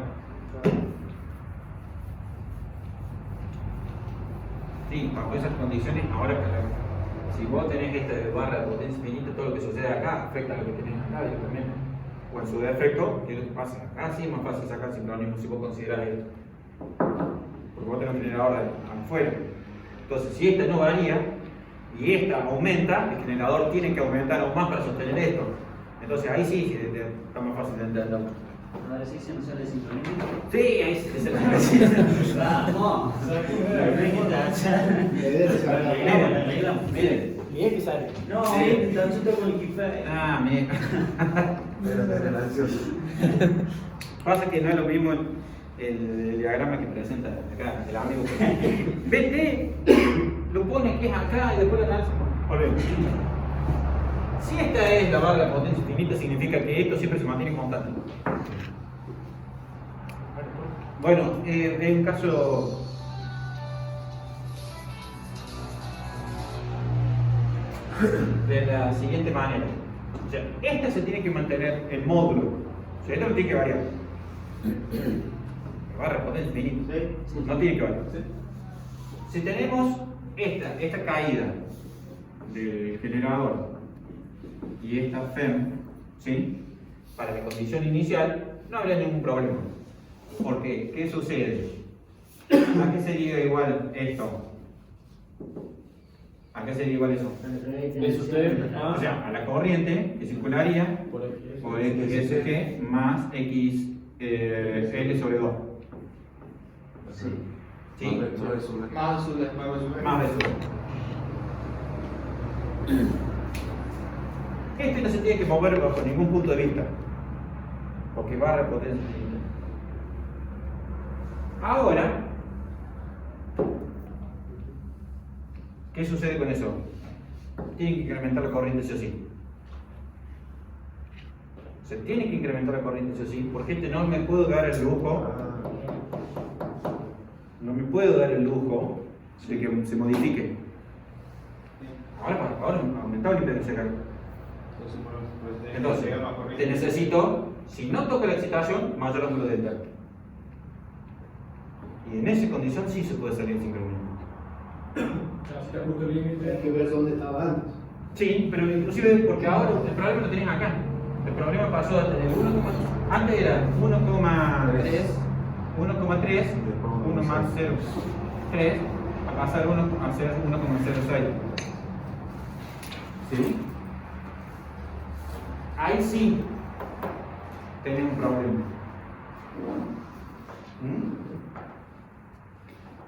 Sí, bajo esas condiciones, ahora si vos tenés esta barra de potencia infinita, todo lo que sucede acá afecta a lo que tenés acá directamente. O en su defecto, ¿qué es lo que pasa? Acá sí es más fácil sacar sincronismo si vos considerás esto. Porque vos tenés un generador afuera. Entonces, si esta no varía y esta aumenta, el generador tiene que aumentar aún más para sostener esto. Entonces ahí sí está más fácil de entenderlo. Ahora sí se nos sale sincronismo. Sí, ahí sí se necesita. Vamos. Miren. Y es que sale. No, Sí. tan solo con el kifé. Ah, mira. Era ansioso. Pasa que no es lo mismo el diagrama que presenta acá el amigo. Vete, lo pone que es acá y después lo analiza. Volvemos. Si esta es la barra de potencia infinita, significa que esto siempre se mantiene constante. Bueno, en un caso de la siguiente manera. O sea, esta se tiene que mantener en módulo. O sea, esto no tiene que variar. La barra de potencia infinita. No tiene que variar. Si tenemos esta caída del generador y esta FEM, ¿sí? Para la condición inicial, no habría ningún problema. Porque, ¿qué sucede? ¿A qué sería igual esto? ¿A qué sería igual eso? B sub T. O sea, a la corriente que circularía Por X. por XSG más X L sobre 2. Sí. ¿Sí? No es una. Más sub B. Más de eso. Este no se tiene que mover bajo ningún punto de vista, porque barra potencia infinita. Ahora, ¿qué sucede con eso? Tienen que incrementar la corriente sí o sí. Se tiene que incrementar la corriente sí o sí, porque no me puedo dar el lujo, de que se modifique. Ahora aumentado la impedancia acá. Entonces, te necesito, si no toco la excitación, mayor ángulo delta. Y en esa condición sí se puede salir sin sincronismo. Hay que ver dónde estaba antes. Sí, pero inclusive porque ahora el problema lo tenés acá. El problema pasó a tener 1, antes era 1,3, 1 más 0,3, a pasar a ser 1,06. ¿Sí? Ahí sí tenés un problema.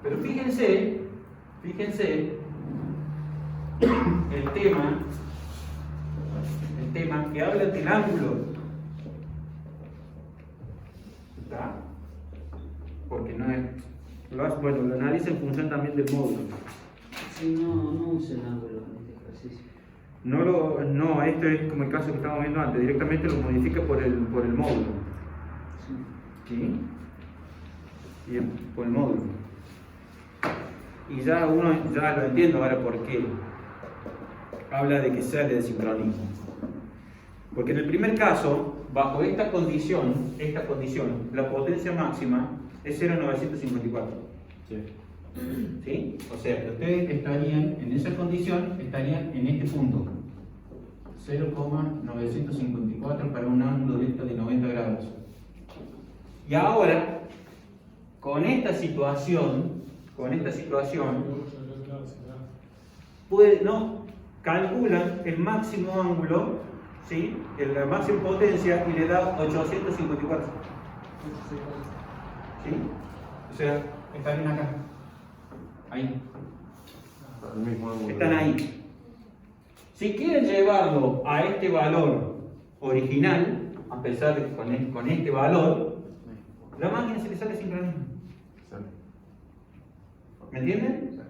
Pero fíjense el tema que habla del ángulo. ¿Está? Porque no es. Bueno, lo analiza en función también del módulo. Sí, no usa el ángulo en este ejercicio. No, esto es como el caso que estábamos viendo antes, directamente lo modifica por el módulo. Sí. ¿Sí? Bien, por el módulo. Y ya uno ya lo entiendo ahora por qué habla de que sale de sincronismo. Porque en el primer caso, bajo esta condición, la potencia máxima es 0,954. ¿Sí? O sea, que ustedes estarían en esa condición, estarían en este punto. 0,954 para un ángulo recto de 90 grados. Y ahora, con esta situación, calculan el máximo ángulo, ¿sí? La máxima potencia y le da 854. ¿Sí? O sea, están acá. Ahí. El mismo ángulo. Están ahí. Si quieren llevarlo a este valor original, a pesar de que con este valor, la máquina se le sale sincronismo. ¿Me entienden?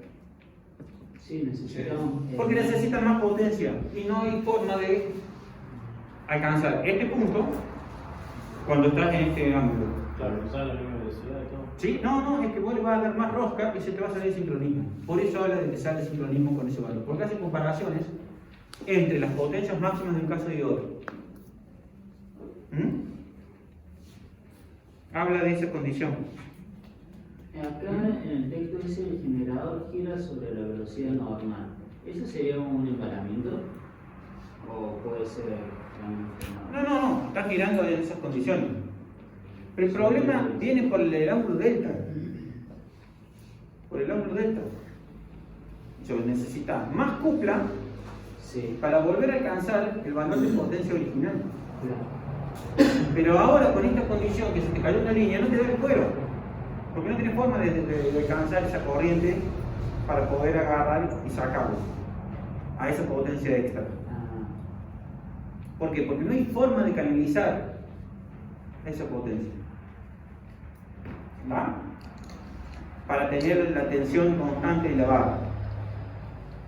Sí, necesitamos. Porque necesitan más potencia y no hay forma de alcanzar este punto cuando estás en este ángulo. Claro, no sale a la misma velocidad y todo. ¿Sí? No, es que vos le vas a dar más rosca y se te va a salir sincronismo. Por eso habla de que sale sincronismo con ese valor. Porque hace comparaciones entre las potencias máximas de un caso y otro. Habla de esa condición. Acá en el texto dice el generador gira sobre la velocidad normal. ¿Eso sería un emparamiento? ¿O puede ser No, está girando en esas condiciones. Pero el problema viene por el ángulo delta. Por el ángulo delta. Yo necesita más cupla para volver a alcanzar el valor de potencia original. Pero ahora con esta condición que se te cayó una línea, no te da el cuero. Porque no tienes forma de alcanzar esa corriente para poder agarrar y sacarlo a esa potencia extra. ¿Por qué? Porque no hay forma de canalizar esa potencia. ¿Va? Para tener la tensión constante de la barra.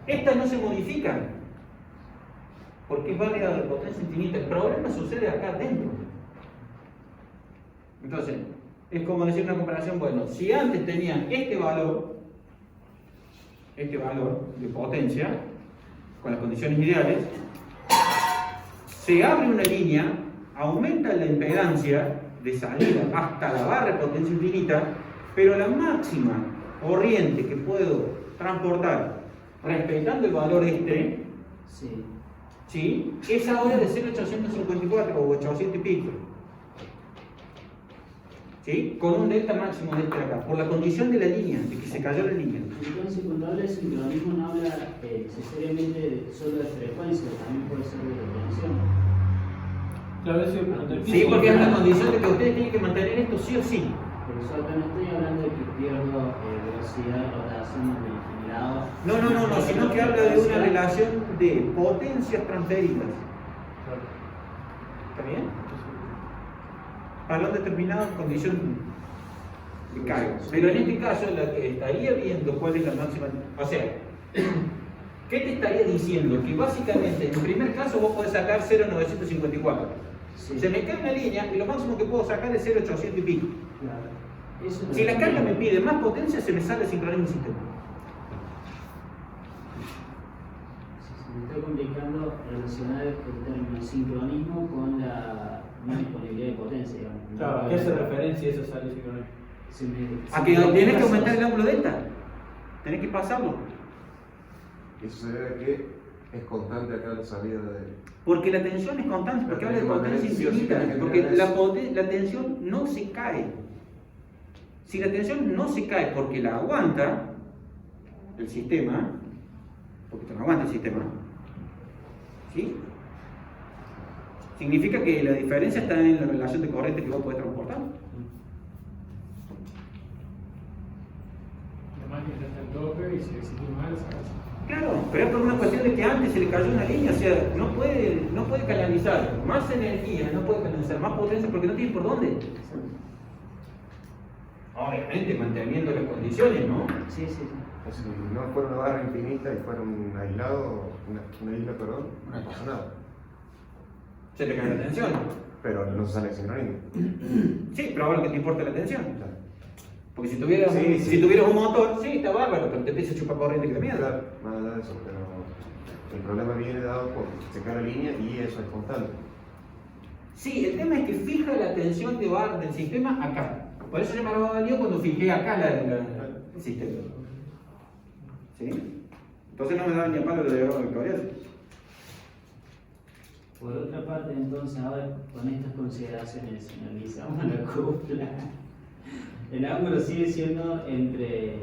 Estas no se modifican porque es válida de potencia infinita. El problema sucede acá adentro. Entonces, es como decir una comparación, bueno, si antes tenían este valor de potencia, con las condiciones ideales, se abre una línea, aumenta la impedancia de salida hasta la barra de potencia infinita, pero la máxima corriente que puedo transportar respetando el valor ¿sí? Es ahora de 0,854 o 800 y pico. ¿Sí? Con un delta máximo de este de acá, por la condición de la línea, de que se cayó la línea. Entonces, cuando habla de sincronismo, no habla necesariamente solo de frecuencia, también puede ser de tensión. Sí, porque es una condición de que ustedes tienen que mantener esto sí o sí. Por eso acá no estoy hablando de que pierdo velocidad de rotación del generador. No, sino que habla de una relación de potencias transferidas. ¿Está bien? Para una determinada condición de carga. Pero en este caso, la que estaría viendo cuál es la máxima. O sea, ¿qué te estaría diciendo? Que básicamente, en el primer caso, vos podés sacar 0,954. Se me cae una línea y lo máximo que puedo sacar es 0,800 y pico. Claro. Si la carga me pide más potencia, se me sale el sincronismo del sistema. Se me está complicando relacionar el término sincronismo con la no disponibilidad de potencia, digamos. Claro, ¿a qué hace referencia esa salida sincrónica? A que tienes que aumentar el ángulo delta. Tenés que pasarlo. Eso se debe a que es constante acá la salida de. Porque la tensión es constante, porque habla de potencia infinita. Porque la tensión no se cae. Si la tensión no se cae porque la aguanta el sistema, porque no aguanta el sistema, ¿sí? Significa que la diferencia está en la relación de corriente que vos podés transportar. La máquina está en tope y si existe mal, sacas. Claro, pero es por una cuestión de que antes se le cayó una línea, o sea, no puede canalizar más energía, no puede canalizar más potencia porque no tiene por dónde. Obviamente manteniendo las condiciones, ¿no? Sí. Si no fuera una barra infinita y fuera un aislado, una isla, perdón, no pasa nada. Se te cae la tensión. Pero no sale sincronismo. Sí, pero ahora lo que te importa es la tensión. Porque si tuvieras, Sí, si sí. tuvieras un motor, sí, está bárbaro, pero te empieza a chupar corriente que de mierda. Claro, más allá de eso, pero el problema viene dado por secar la línea y eso es constante. Sí, el tema es que fija la tensión de barra del sistema acá. Por eso yo me lo valió cuando fijé acá el sistema. ¿Sí? Entonces no me daba ni a palo de diagrama vectorial. Por otra parte, entonces, ahora con estas consideraciones, si analizamos la cúpula, el ángulo sigue siendo entre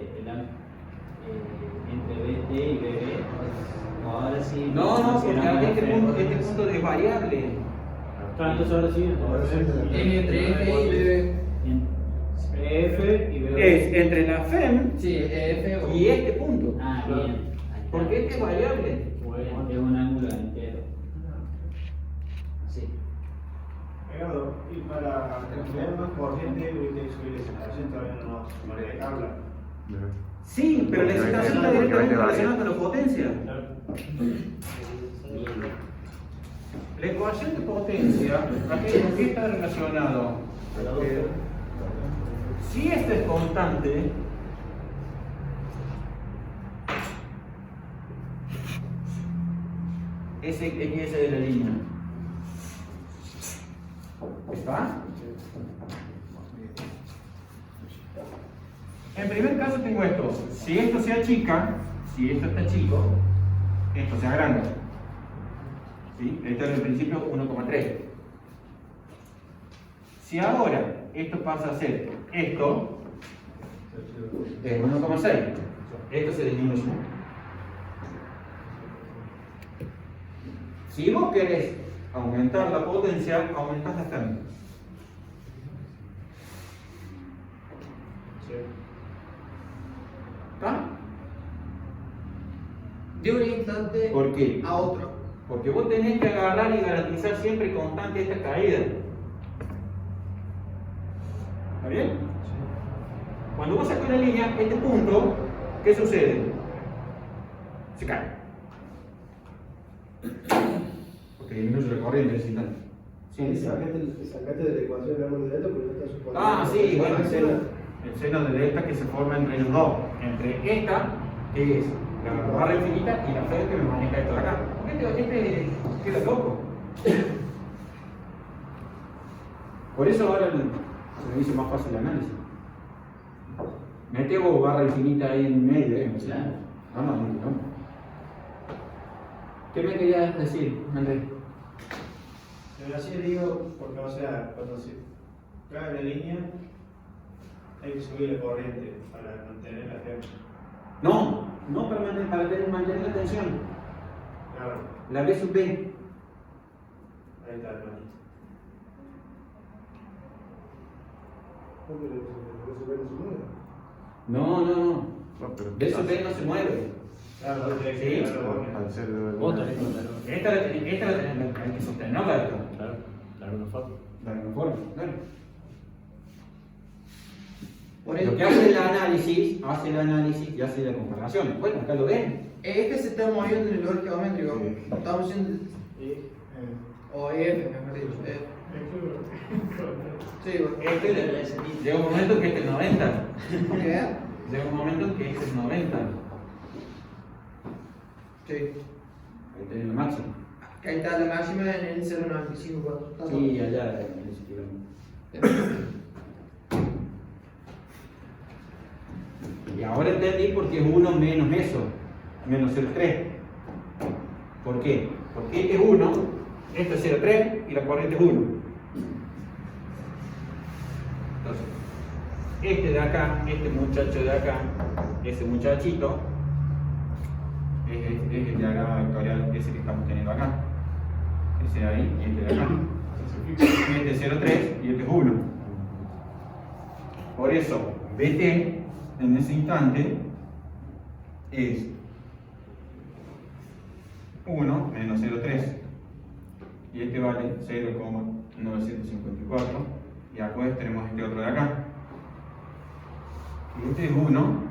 BT y BB, o ahora sí. No, porque consideramos la este F, punto entonces, es variable. Entonces ahora sí, Entre F y B. F y B. Es entre la FEM Sí, F o y este punto. Ah, bien. Ahí está. Porque este es variable. Es un ángulo entero. Sí. Ricardo, y para tener más corriente, voy a tener que subir la excitación, todavía no le habla. Sí, pero la excitación está directamente relacionada con la potencia. La ecuación de potencia, ¿con qué está relacionado? Si esto es constante, ese de la línea. ¿Está? En primer caso tengo esto. Si esto se achica, si esto está chico, esto se agranda. ¿Sí? Esto es el principio 1,3. Si ahora esto pasa a ser esto, es 1,6. Esto se disminuye. Si vos querés aumentar la potencia, aumentás la FEM. ¿Está? De un instante ¿Por qué? a otro. Porque vos tenés que agarrar y garantizar siempre constante esta caída. ¿Está bien? Cuando vos sacas una línea, este punto, ¿qué sucede? Se cae. Porque disminuye la corriente en ese instante. Sí, Sacaste de la ecuación el ángulo de delta porque no está suponiendo. Ah, sí, bueno, el seno de delta que se forma entre los dos. Entre esta, que es la barra infinita, y la FED que me maneja esto de acá. Este queda loco. Por eso ahora se me hizo más fácil el análisis. Mete vos barra infinita ahí en medio, Claro. No. ¿Qué me querías decir, Andrés? Pero así digo, porque o sea, cuando se cae la línea, hay que subir la corriente para mantener la fe. No para mantener la tensión. Claro, La B sub B. ahí está, claro. No. B sub B no se mueve. Claro, no tiene Sí. que llegar a la boca. Al ser Esta la hay que sostenerla esto. Claro, claro, una forma. La forma, claro. Por Lo eso, que hace el análisis y hace la comparación. Bueno, acá lo ven. este se está moviendo en el orden geométrico. Estamos haciendo. O F, mejor dicho. Sí, bueno. Llega un momento en que este es 90. ¿Qué? Llega un momento en que este es 90. Sí. Ahí tenés lo máximo. Ahí está la máxima en el 0,95. ¿Cuánto? Está Sí, allá en ese kilómetro. Y ahora entendí por qué es 1 menos eso, menos 0,3. ¿Por qué? Porque este es 1, esto es 0,3 y la corriente es 1. Entonces, este de acá, este muchacho de acá, ese muchachito, es el diagrama vectorial ese que estamos teniendo acá. Ese de ahí y este de acá. Este es 0,3 y este es 1. Por eso, BT en ese instante es 1 menos 0,3 y este vale 0,954 y después tenemos este otro de acá y este es 1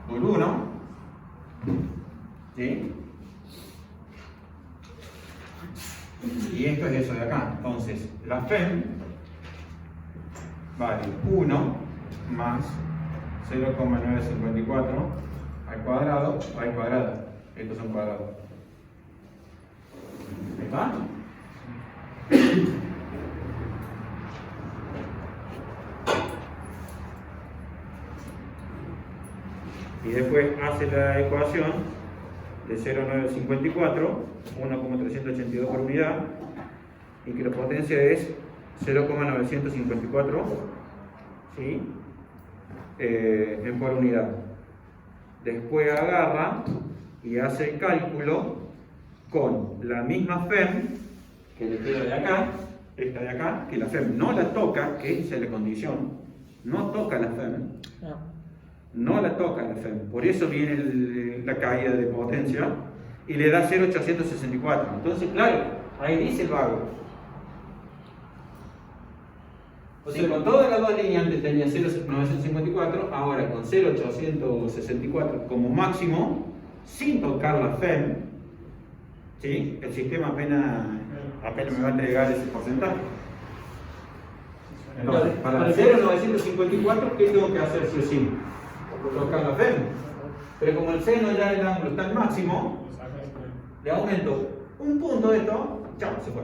por 1, ¿sí? Y esto es eso de acá. Entonces la FEM vale 1 más 0,954 al cuadrado, raíz cuadrada. Estos son cuadrados. ¿Está? Y después hace la ecuación de 0,954, 1,382 por unidad, y que la potencia es 0,954, ¿sí? En por unidad. Después agarra y hace el cálculo con la misma FEM que le queda de acá, esta de acá, que la FEM no la toca, que esa es la condición, no toca la FEM. No la toca la FEM, por eso viene la caída de potencia y le da 0,864. Entonces, claro, ahí dice el vago. O sea, con todas las dos líneas antes tenía 0,954, ahora con 0,864 como máximo, sin tocar la FEM, ¿sí? El sistema apenas me va a entregar ese porcentaje. Entonces, para el 0,954, ¿qué tengo que hacer sí o sí? Tocar la FEM. Pero como el seno ya del ángulo está al máximo, le aumento un punto de esto, chao, se fue.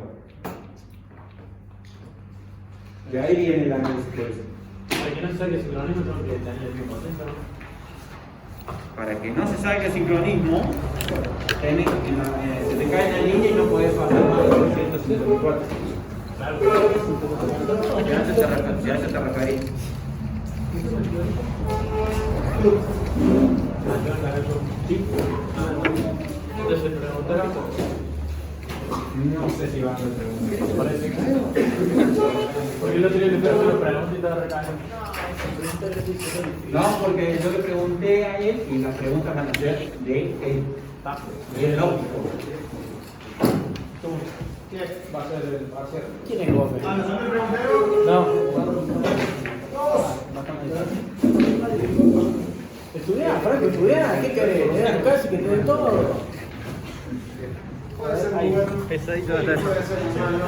De ahí viene la análisis por eso. Para que no se saque sincronismo, tengo que tener el mismo potencia, ¿no? Para que no se salga el sincronismo, se te cae la línea y no podés pasar más de 254. Claro. Ya se te referí. Entonces preguntaron. No sé si van a preguntar. Parece que no. Porque el otro día le pregunté una pregunta y estaba recayendo. No, porque yo le pregunté a él y las preguntas van a ser de él. Y es lógico. ¿Quién va a ser el parcial? ¿Quién es Gómez? ¿Ah, no me preguntaron? No. Estudiá, para que estudiá, ¿qué querés? Te das casi que te den todo. Puede ser muy bueno. Pesadito Puede ser muy malo.